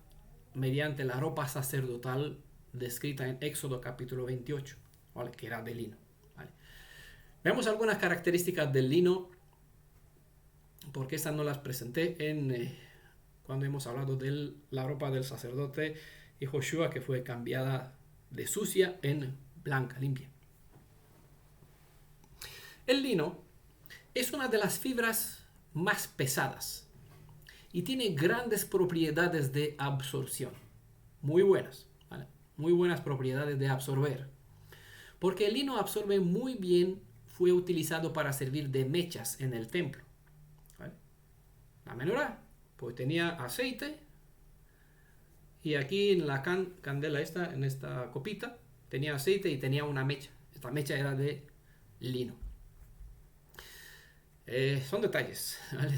mediante la ropa sacerdotal descrita en Éxodo capítulo 28, ¿vale? Que era de lino, ¿vale? Veamos algunas características del lino, porque estas no las presenté cuando hemos hablado de la ropa del sacerdote y Joshua, que fue cambiada de sucia en blanca, limpia. El lino es una de las fibras más pesadas y tiene grandes propiedades de absorción, muy buenas, ¿vale? Muy buenas propiedades de absorber, porque el lino absorbe muy bien fue utilizado para servir de mechas en el templo. ¿Vale? La menorá, pues tenía aceite, y aquí en la candela esta, en esta copita, tenía aceite y tenía una mecha. Esta mecha era de lino. Son detalles, ¿vale?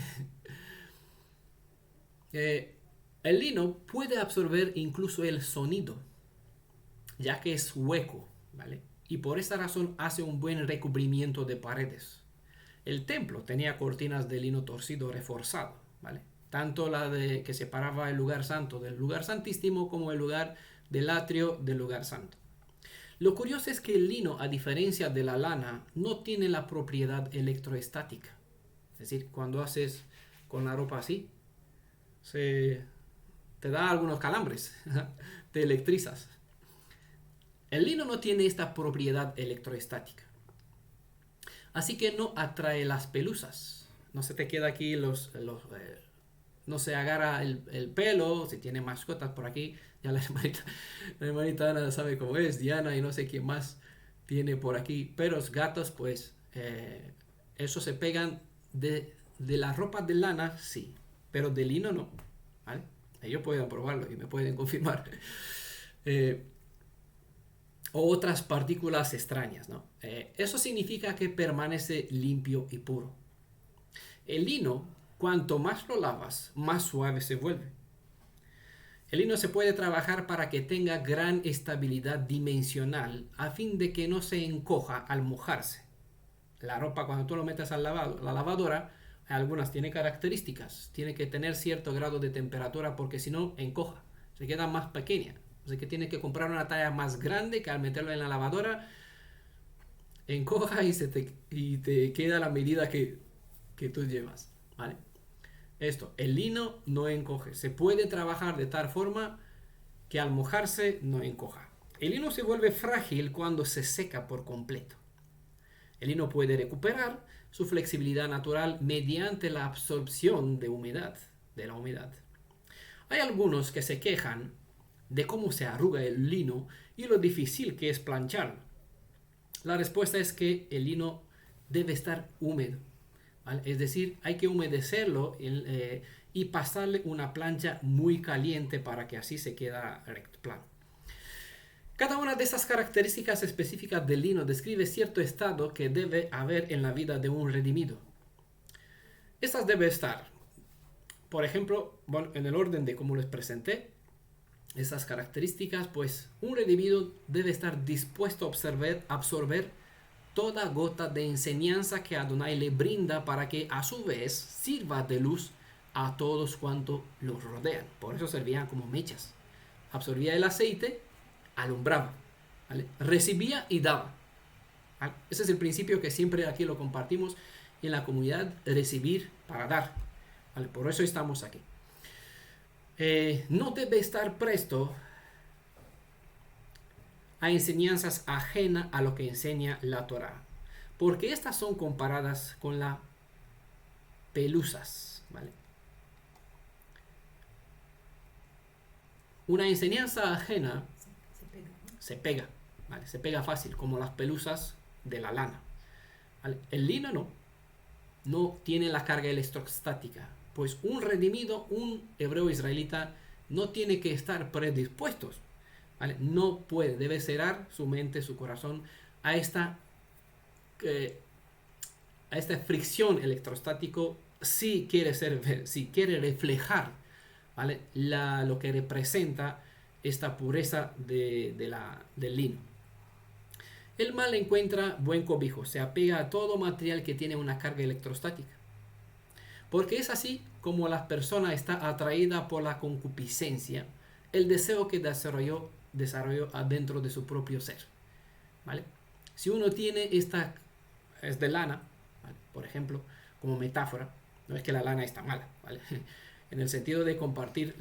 El lino puede absorber incluso el sonido, ya que es hueco, ¿vale? Y por esta razón hace un buen recubrimiento de paredes. El templo tenía cortinas de lino torcido reforzado, ¿vale? Tanto la de que separaba el lugar santo del lugar santísimo, como el lugar del atrio del lugar santo. Lo curioso es que el lino, a diferencia de la lana, no tiene la propiedad electroestática. Es decir, cuando haces con la ropa así, te da algunos calambres, te electrizas. El lino no tiene esta propiedad electroestática, así que no atrae las pelusas. No se te queda aquí no se agarra el pelo. Si tiene mascotas por aquí, ya la hermanita Ana sabe cómo es, Diana y no sé quién más tiene por aquí. Perros, gatos, pues eso se pegan de la ropa de lana, sí, pero de lino no, ¿vale? Ellos pueden probarlo y me pueden confirmar. O otras partículas extrañas, ¿no? Eso significa que permanece limpio y puro. El lino, cuanto más lo lavas, más suave se vuelve. El lino se puede trabajar para que tenga gran estabilidad dimensional a fin de que no se encoja al mojarse. La ropa, cuando tú lo metes a la lavadora, algunas tienen características. Tiene que tener cierto grado de temperatura porque si no, encoja. Se queda más pequeña. Así que tienes que comprar una talla más grande que al meterlo en la lavadora encoja y te queda la medida que tú llevas, ¿vale? El lino no encoge. Se puede trabajar de tal forma que al mojarse no encoja. El lino se vuelve frágil cuando se seca por completo. El lino puede recuperar su flexibilidad natural mediante la absorción de la humedad. Hay algunos que se quejan de cómo se arruga el lino y lo difícil que es plancharlo. La respuesta es que el lino debe estar húmedo, ¿vale? Es decir, hay que humedecerlo y pasarle una plancha muy caliente para que así se quede recto, plano. Cada una de esas características específicas del lino describe cierto estado que debe haber en la vida de un redimido. Estas deben estar, por ejemplo, en el orden de cómo les presenté esas características, pues un redimido debe estar dispuesto a absorber toda gota de enseñanza que Adonai le brinda para que a su vez sirva de luz a todos cuantos los rodean. Por eso servían como mechas. Absorbía el aceite, alumbraba, ¿vale? Recibía y daba, ¿vale? Ese es el principio que siempre aquí lo compartimos en la comunidad: recibir para dar, ¿vale? Por eso estamos aquí. No debe estar presto a enseñanzas ajenas a lo que enseña la Torá, porque estas son comparadas con las pelusas, ¿vale? Una enseñanza ajena se pega, ¿vale? Se pega fácil, como las pelusas de la lana, ¿vale? El lino no tiene la carga electrostática, pues un redimido, un hebreo israelita, no tiene que estar predispuestos, ¿vale? No puede, debe cerrar su mente, su corazón a esta fricción electrostático si quiere reflejar, ¿vale? Lo que representa esta pureza del lino. El mal encuentra buen cobijo, se apega a todo material que tiene una carga electrostática, porque es así como la persona está atraída por la concupiscencia, el deseo que desarrolló adentro de su propio ser, ¿vale? Si uno tiene es de lana, ¿vale? Por ejemplo, como metáfora, no es que la lana está mala, ¿vale? En el sentido de compartir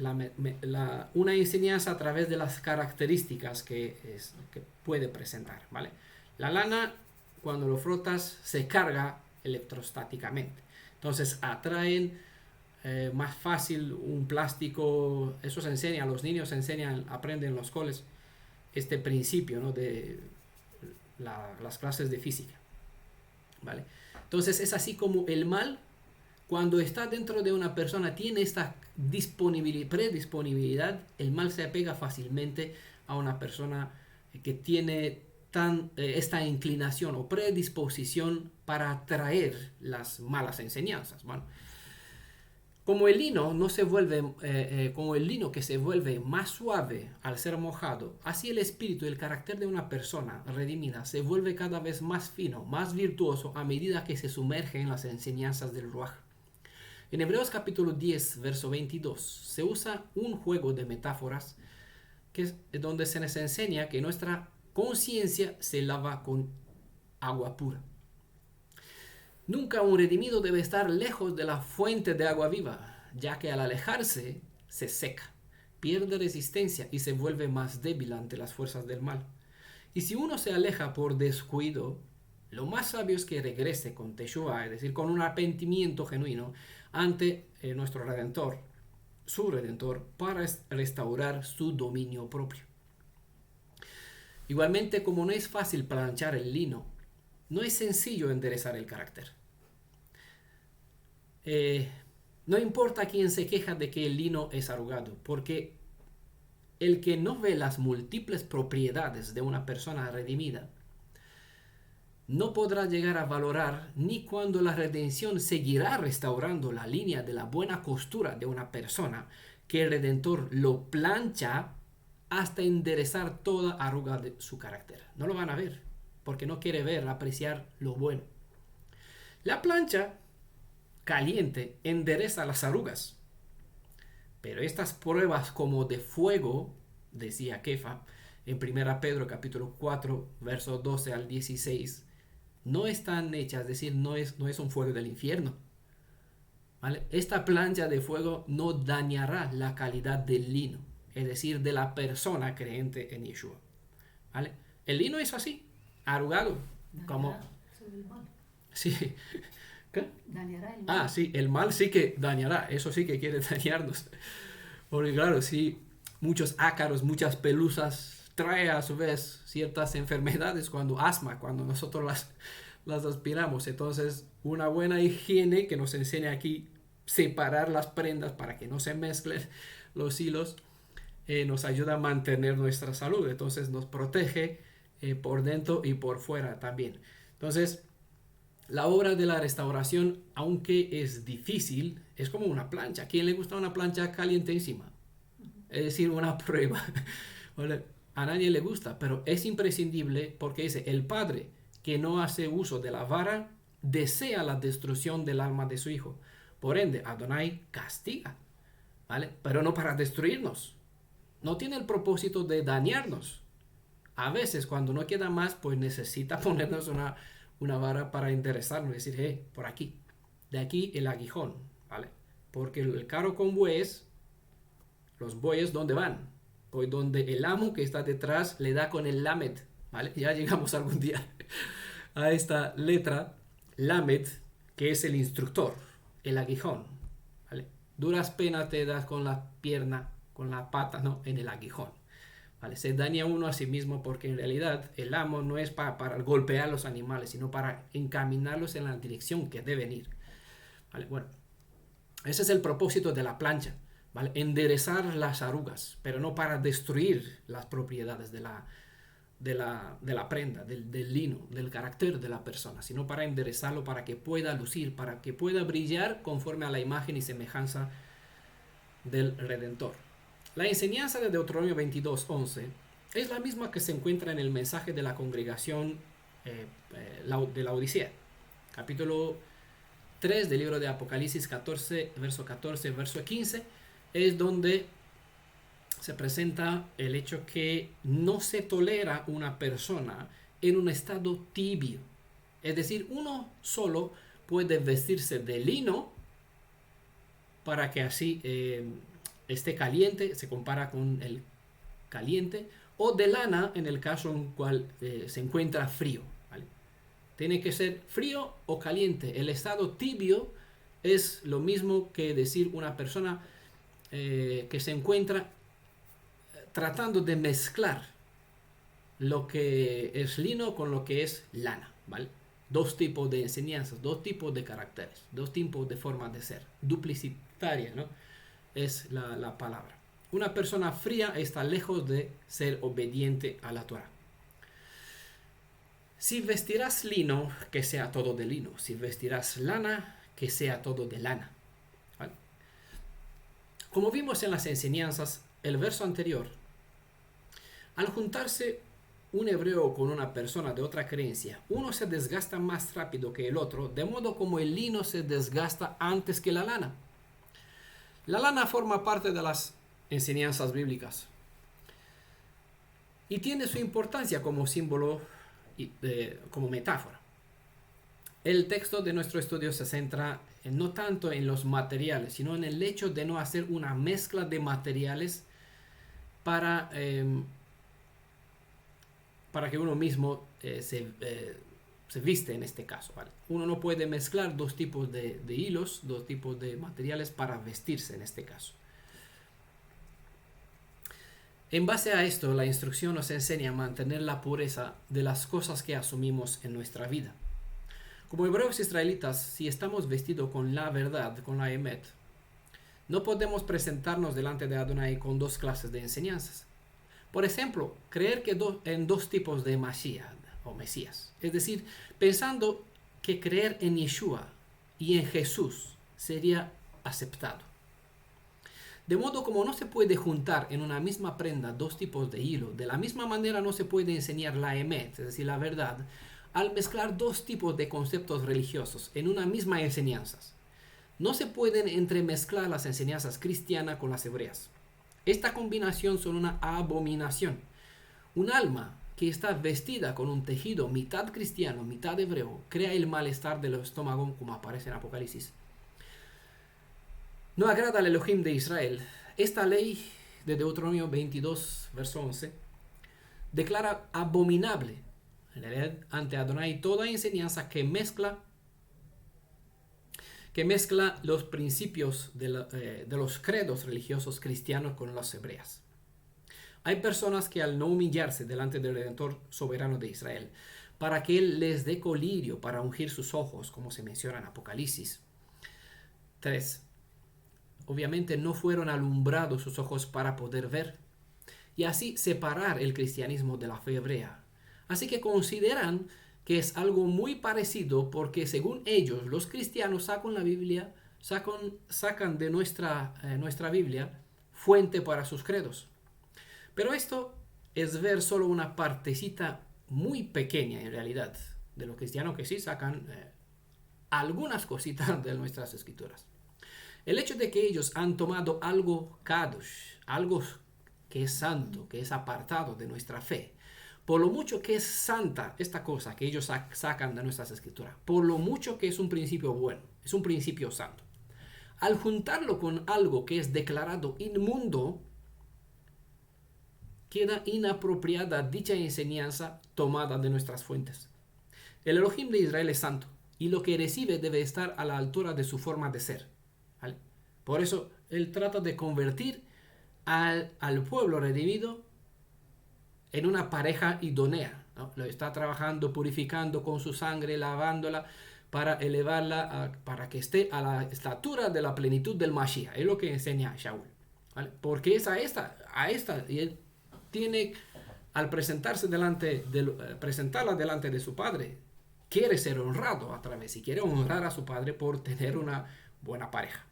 una enseñanza a través de las características que puede presentar, ¿vale? La lana, cuando lo frotas, se carga electrostáticamente. Entonces atraen más fácil un plástico. Eso se enseña, a los niños aprenden en los coles este principio, ¿no? De las clases de física. ¿vale? Entonces es así como el mal, cuando está dentro de una persona, tiene esta predisponibilidad, el mal se apega fácilmente a una persona que tiene esta inclinación o predisposición para atraer las malas enseñanzas. Bueno, como el lino no se vuelve, como el lino que se vuelve más suave al ser mojado, así el espíritu y el carácter de una persona redimida se vuelve cada vez más fino, más virtuoso a medida que se sumerge en las enseñanzas del Ruaj. En Hebreos capítulo 10, verso 22, se usa un juego de metáforas que es donde se nos enseña que nuestra conciencia se lava con agua pura. Nunca un redimido debe estar lejos de la fuente de agua viva, ya que al alejarse se seca, pierde resistencia y se vuelve más débil ante las fuerzas del mal. Y si uno se aleja por descuido, lo más sabio es que regrese con Teshuvah, es decir, con un arrepentimiento genuino ante nuestro Redentor, su Redentor, para restaurar su dominio propio. Igualmente, como no es fácil planchar el lino, no es sencillo enderezar el carácter. No importa quién se queja de que el lino es arrugado, porque el que no ve las múltiples propiedades de una persona redimida no podrá llegar a valorar ni cuando la redención seguirá restaurando la línea de la buena costura de una persona que el Redentor lo plancha hasta enderezar toda arruga de su carácter. No lo van a ver, porque no quiere ver, apreciar lo bueno. La plancha caliente endereza las arrugas, pero estas pruebas como de fuego, decía Kefa en 1 Pedro capítulo 4, versos 12 al 16, no están hechas, es decir, no es un fuego del infierno, ¿vale? Esta plancha de fuego no dañará la calidad del lino, es decir, de la persona creyente en Yeshua, ¿vale? El lino es así, arrugado, como... Sí. ¿Qué? Dañará el mal. Ah, sí, el mal sí que dañará, eso sí que quiere dañarnos. Porque claro, sí, muchos ácaros, muchas pelusas trae a su vez ciertas enfermedades, cuando asma, cuando nosotros las aspiramos. Entonces, una buena higiene que nos enseña aquí separar las prendas para que no se mezclen los hilos, nos ayuda a mantener nuestra salud. Entonces, nos protege por dentro y por fuera también. Entonces, la obra de la restauración, aunque es difícil, es como una plancha. ¿A quién le gusta una plancha calientísima? Es decir, una prueba. ¿Vale? A nadie le gusta, pero es imprescindible porque dice, el padre que no hace uso de la vara desea la destrucción del alma de su hijo. Por ende, Adonai castiga, ¿vale? Pero no para destruirnos. No tiene el propósito de dañarnos. A veces, cuando no queda más, pues necesita ponernos una vara para enderezarnos, decir, hey, por aquí, de aquí el aguijón, ¿vale? Porque el carro con bueyes, los bueyes, ¿dónde van? Pues donde el amo que está detrás le da con el lamed, ¿vale? Ya llegamos algún día a esta letra, lamed, que es el instructor, el aguijón, ¿vale? Duras penas te das con la pierna, con la pata, ¿no? En el aguijón. ¿Vale? Se daña uno a sí mismo porque en realidad el amo no es para golpear a los animales, sino para encaminarlos en la dirección que deben ir. ¿Vale? Bueno, ese es el propósito de la plancha, ¿vale? Enderezar las arrugas, pero no para destruir las propiedades de la prenda, del lino, del carácter de la persona, sino para enderezarlo, para que pueda lucir, para que pueda brillar conforme a la imagen y semejanza del Redentor. La enseñanza de Deuteronomio 22:11 es la misma que se encuentra en el mensaje de la congregación de la Odisea. Capítulo 3 del libro de Apocalipsis 14, verso 14, verso 15, es donde se presenta el hecho que no se tolera una persona en un estado tibio. Es decir, uno solo puede vestirse de lino para que así... esté caliente, se compara con el caliente, o de lana en el caso en cual se encuentra frío, ¿vale? Tiene que ser frío o caliente. El estado tibio es lo mismo que decir una persona que se encuentra tratando de mezclar lo que es lino con lo que es lana, ¿vale? dos tipos de enseñanzas, dos tipos de caracteres, dos tipos de formas de ser. Duplicitaria, ¿no? Es la palabra. Una persona fría está lejos de ser obediente a la Torah. Si vestirás lino, que sea todo de lino. Si vestirás lana, que sea todo de lana. ¿Vale? Como vimos en las enseñanzas, el verso anterior, al juntarse un hebreo con una persona de otra creencia, uno se desgasta más rápido que el otro, de modo como el lino se desgasta antes que la lana. La lana forma parte de las enseñanzas bíblicas y tiene su importancia como símbolo y como metáfora. El texto de nuestro estudio se centra no tanto en los materiales, sino en el hecho de no hacer una mezcla de materiales para que uno mismo se viste en este caso, ¿vale? Uno no puede mezclar dos tipos de hilos, dos tipos de materiales para vestirse en este caso. En base a esto, la instrucción nos enseña a mantener la pureza de las cosas que asumimos en nuestra vida. Como hebreos israelitas, si estamos vestidos con la verdad, con la emet, no podemos presentarnos delante de Adonai con dos clases de enseñanzas. Por ejemplo, creer en dos tipos de Mashiach o Mesías. Es decir, pensando que creer en Yeshua y en Jesús sería aceptado. De modo como no se puede juntar en una misma prenda dos tipos de hilo, de la misma manera no se puede enseñar la emet, es decir, la verdad, al mezclar dos tipos de conceptos religiosos en una misma enseñanza. No se pueden entremezclar las enseñanzas cristianas con las hebreas. Esta combinación son una abominación. Un alma que está vestida con un tejido mitad cristiano, mitad hebreo, crea el malestar del estómago, como aparece en Apocalipsis. No agrada al Elohim de Israel. Esta ley de Deuteronomio 22, verso 11, declara abominable en realidad, ante Adonai toda enseñanza que mezcla los principios de los credos religiosos cristianos con los hebreos. Hay personas que al no humillarse delante del Redentor soberano de Israel, para que Él les dé colirio para ungir sus ojos, como se menciona en Apocalipsis 3, obviamente no fueron alumbrados sus ojos para poder ver, y así separar el cristianismo de la fe hebrea. Así que consideran que es algo muy parecido porque según ellos los cristianos sacan la Biblia, sacan de nuestra Biblia fuente para sus credos. Pero esto es ver solo una partecita muy pequeña en realidad de los cristianos que sí sacan algunas cositas de nuestras escrituras. El hecho de que ellos han tomado algo kadosh, algo que es santo, que es apartado de nuestra fe, por lo mucho que es santa esta cosa que ellos sacan de nuestras escrituras, por lo mucho que es un principio bueno, es un principio santo, al juntarlo con algo que es declarado inmundo, queda inapropiada dicha enseñanza tomada de nuestras fuentes. El Elohim de Israel es santo y lo que recibe debe estar a la altura de su forma de ser, ¿vale? Por eso él trata de convertir al pueblo redimido en una pareja idónea, ¿no? Lo está trabajando, purificando con su sangre, lavándola para elevarla para que esté a la estatura de la plenitud del Mashiach. Es lo que enseña Shaul, ¿vale? Porque es a esta, y él tiene, al presentarse presentarla delante de su padre, quiere ser honrado a través, y quiere honrar a su padre por tener una buena pareja,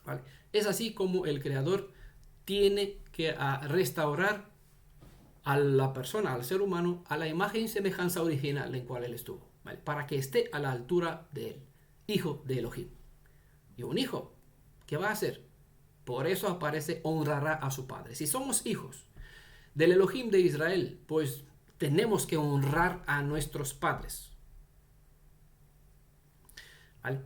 ¿vale? Es así como el Creador tiene que restaurar a la persona, al ser humano, a la imagen y semejanza original en cual él estuvo, ¿vale? Para que esté a la altura de él, hijo de Elohim. Y un hijo, ¿qué va a hacer? Por eso aparece, honrará a su padre. Si somos hijos del Elohim de Israel, pues tenemos que honrar a nuestros padres, ¿vale?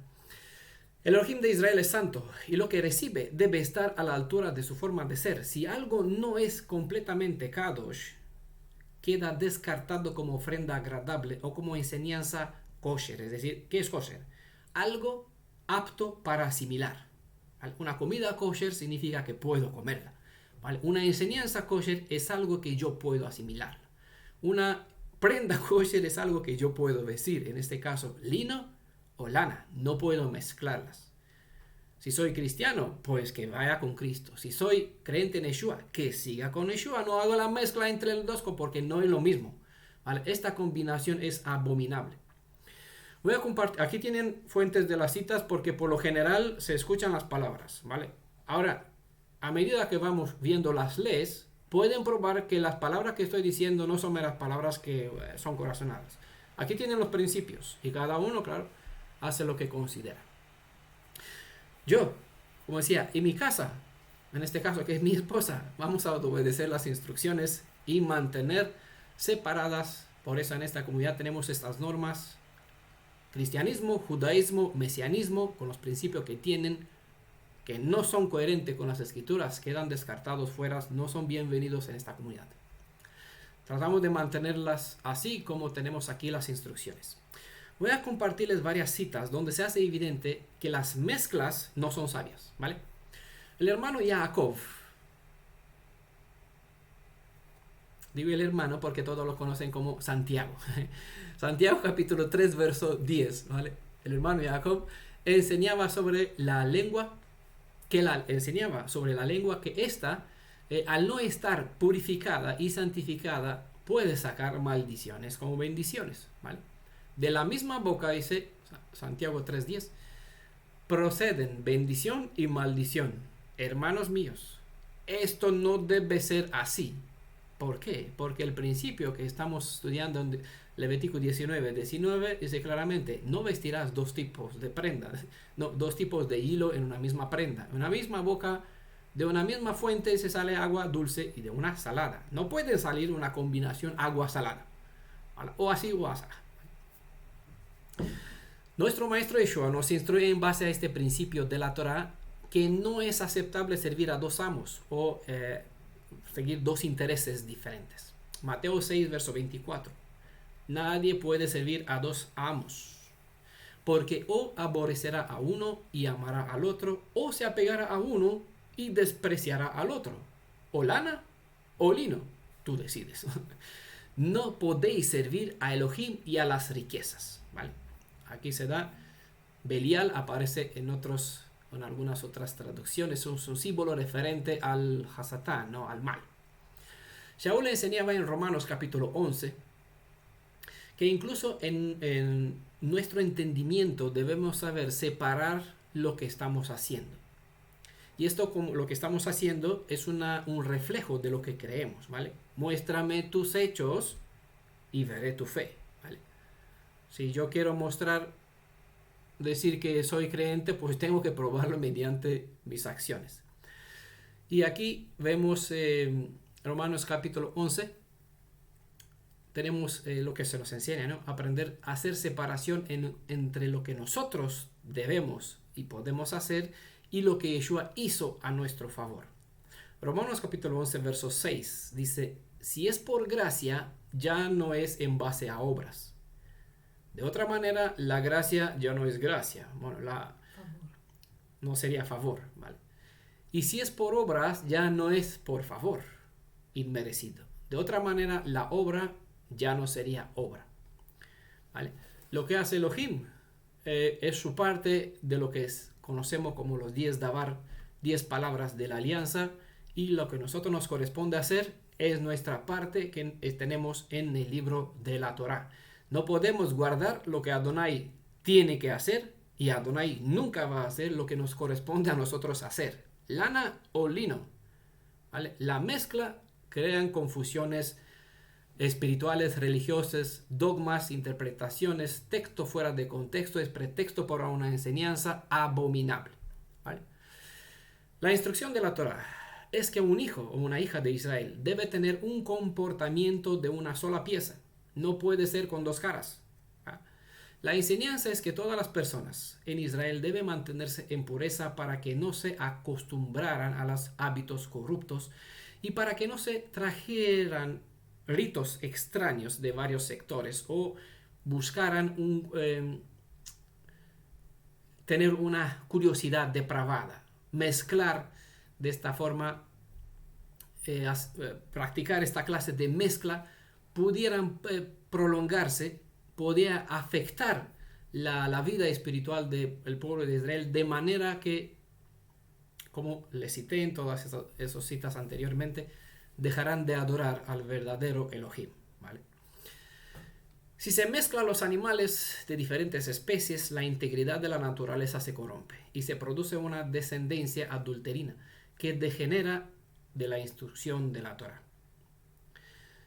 El Elohim de Israel es santo y lo que recibe debe estar a la altura de su forma de ser. Si algo no es completamente kadosh, queda descartado como ofrenda agradable o como enseñanza kosher. Es decir, ¿qué es kosher? Algo apto para asimilar, ¿vale? Una comida kosher significa que puedo comerla, ¿vale? Una enseñanza kosher es algo que yo puedo asimilar. Una prenda kosher es algo que yo puedo vestir. En este caso, lino o lana. No puedo mezclarlas. Si soy cristiano, pues que vaya con Cristo. Si soy creyente en Yeshua, que siga con Yeshua. No hago la mezcla entre los dos porque no es lo mismo. ¿Vale? Esta combinación es abominable. Voy a compartir. Aquí tienen fuentes de las citas porque por lo general se escuchan las palabras. ¿Vale? Ahora, a medida que vamos viendo las leyes, pueden probar que las palabras que estoy diciendo no son meras palabras que son corazonadas. Aquí tienen los principios y cada uno, claro, hace lo que considera. Yo, como decía, en mi casa, en este caso que es mi esposa, vamos a obedecer las instrucciones y mantener separadas. Por eso en esta comunidad tenemos estas normas: cristianismo, judaísmo, mesianismo, con los principios que tienen, que no son coherentes con las escrituras, quedan descartados fuera, no son bienvenidos en esta comunidad. Tratamos de mantenerlas así como tenemos aquí las instrucciones. Voy a compartirles varias citas donde se hace evidente que las mezclas no son sabias, ¿vale? El hermano Jacob, digo el hermano porque todos lo conocen como Santiago. Santiago capítulo 3 verso 10, ¿vale? El hermano Jacob enseñaba sobre la lengua, que esta, al no estar purificada y santificada, puede sacar maldiciones como bendiciones, ¿vale? De la misma boca, dice Santiago 3:10, proceden bendición y maldición. Hermanos míos, esto no debe ser así. ¿Por qué? Porque el principio que estamos estudiando en Levítico 19 dice claramente: no vestirás dos tipos de prendas, no, dos tipos de hilo en una misma prenda. En una misma boca, de una misma fuente se sale agua dulce y de una salada. No puede salir una combinación agua-salada. O así o así. Nuestro maestro Yeshua nos instruye en base a este principio de la Torah que no es aceptable servir a dos amos o seguir dos intereses diferentes. Mateo 6, verso 24. Nadie puede servir a dos amos, porque o aborrecerá a uno y amará al otro, o se apegará a uno y despreciará al otro. O lana o lino, tú decides. No podéis servir a Elohim y a las riquezas, ¿vale? Aquí se da, Belial aparece en algunas otras traducciones, es un símbolo referente al Hasatán, ¿no? Al mal. Shaul enseñaba en Romanos capítulo 11 que incluso en nuestro entendimiento debemos saber separar lo que estamos haciendo. Y esto, como lo que estamos haciendo, es un reflejo de lo que creemos, ¿vale? Muéstrame tus hechos y veré tu fe, ¿vale? Si yo quiero decir que soy creyente, pues tengo que probarlo mediante mis acciones. Y aquí vemos Romanos capítulo 11. Tenemos lo que se nos enseña, ¿no? Aprender a hacer separación entre lo que nosotros debemos y podemos hacer y lo que Yeshua hizo a nuestro favor. Romanos capítulo 11, verso 6 dice: si es por gracia, ya no es en base a obras. De otra manera, la gracia ya no es gracia. Bueno, no sería favor, ¿vale? Y si es por obras, ya no es por favor, inmerecido. De otra manera, la obra ya no sería obra, ¿vale? Lo que hace Elohim es su parte de lo que conocemos como los 10 Davar, 10 palabras de la alianza, y lo que nosotros nos corresponde hacer es nuestra parte que tenemos en el libro de la Torah. No podemos guardar lo que Adonai tiene que hacer, y Adonai nunca va a hacer lo que nos corresponde a nosotros hacer. Lana o lino, ¿vale? La mezcla crean confusiones espirituales, religiosas, dogmas, interpretaciones, texto fuera de contexto, es pretexto para una enseñanza abominable, ¿vale? La instrucción de la Torah es que un hijo o una hija de Israel debe tener un comportamiento de una sola pieza. No puede ser con dos caras. La enseñanza es que todas las personas en Israel deben mantenerse en pureza para que no se acostumbraran a los hábitos corruptos y para que no se trajeran ritos extraños de varios sectores o buscaran tener una curiosidad depravada, mezclar de esta forma, practicar esta clase de mezcla, pudieran prolongarse, podía afectar la vida espiritual del pueblo de Israel, de manera que, como les cité en todas esas citas anteriormente, dejarán de adorar al verdadero Elohim, ¿vale? Si se mezclan los animales de diferentes especies, la integridad de la naturaleza se corrompe y se produce una descendencia adulterina que degenera de la instrucción de la Torah.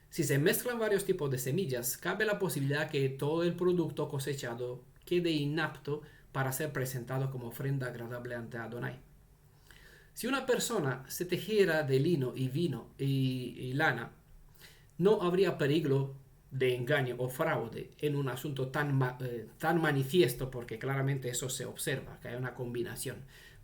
Si se mezclan varios tipos de semillas, cabe la posibilidad que todo el producto cosechado quede inapto para ser presentado como ofrenda agradable ante Adonai. Si una persona se tejiera de lino y vino y lana, no habría peligro de engaño o fraude en un asunto tan manifiesto, porque claramente eso se observa, que hay una combinación.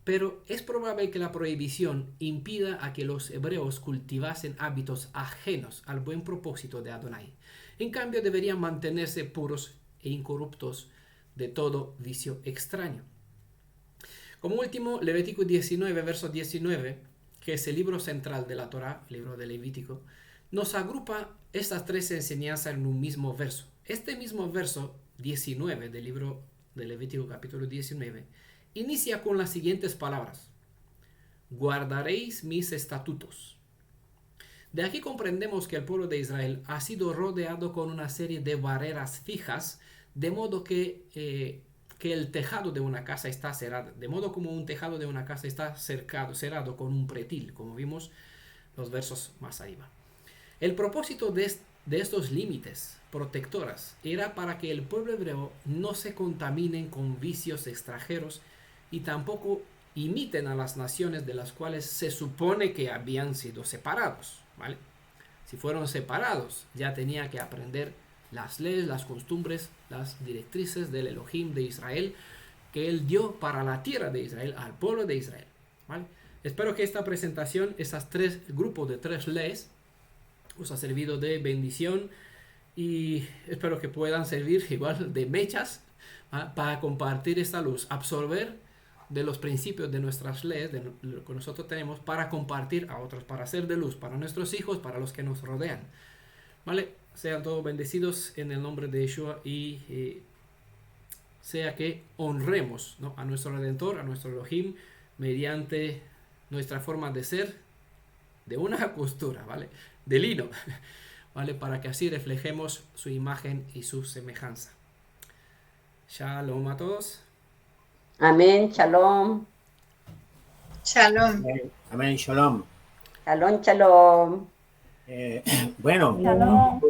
Pero es probable que la prohibición impida a que los hebreos cultivasen hábitos ajenos al buen propósito de Adonai. En cambio, deberían mantenerse puros e incorruptos de todo vicio extraño. Como último, Levítico 19, verso 19, que es el libro central de la Torá, el libro de Levítico, nos agrupa estas tres enseñanzas en un mismo verso. Este mismo verso 19 del libro de Levítico capítulo 19 inicia con las siguientes palabras: guardaréis mis estatutos. De aquí comprendemos que el pueblo de Israel ha sido rodeado con una serie de barreras fijas, de modo que el tejado de una casa está cerrado, de modo como un tejado de una casa está cerrado con un pretil, como vimos los versos más arriba. El propósito de estos límites protectoras era para que el pueblo hebreo no se contaminen con vicios extranjeros y tampoco imiten a las naciones de las cuales se supone que habían sido separados, ¿vale? Si fueron separados, ya tenía que aprender las leyes, las costumbres, las directrices del Elohim de Israel que él dio para la tierra de Israel, al pueblo de Israel, ¿vale? Espero que esta presentación, esas tres grupos de tres leyes, os ha servido de bendición y espero que puedan servir igual de mechas, ¿vale?, para compartir esta luz, absorber de los principios de nuestras leyes, de lo que nosotros tenemos, para compartir a otros, para ser de luz, para nuestros hijos, para los que nos rodean, ¿vale? Sean todos bendecidos en el nombre de Yeshua y sea que honremos, ¿no?, a nuestro Redentor, a nuestro Elohim, mediante nuestra forma de ser, de una costura, ¿vale?, de lino, ¿vale?, para que así reflejemos su imagen y su semejanza. Shalom a todos. Amén, shalom. Shalom. Amén, shalom. Shalom, shalom. Bueno, Shalom.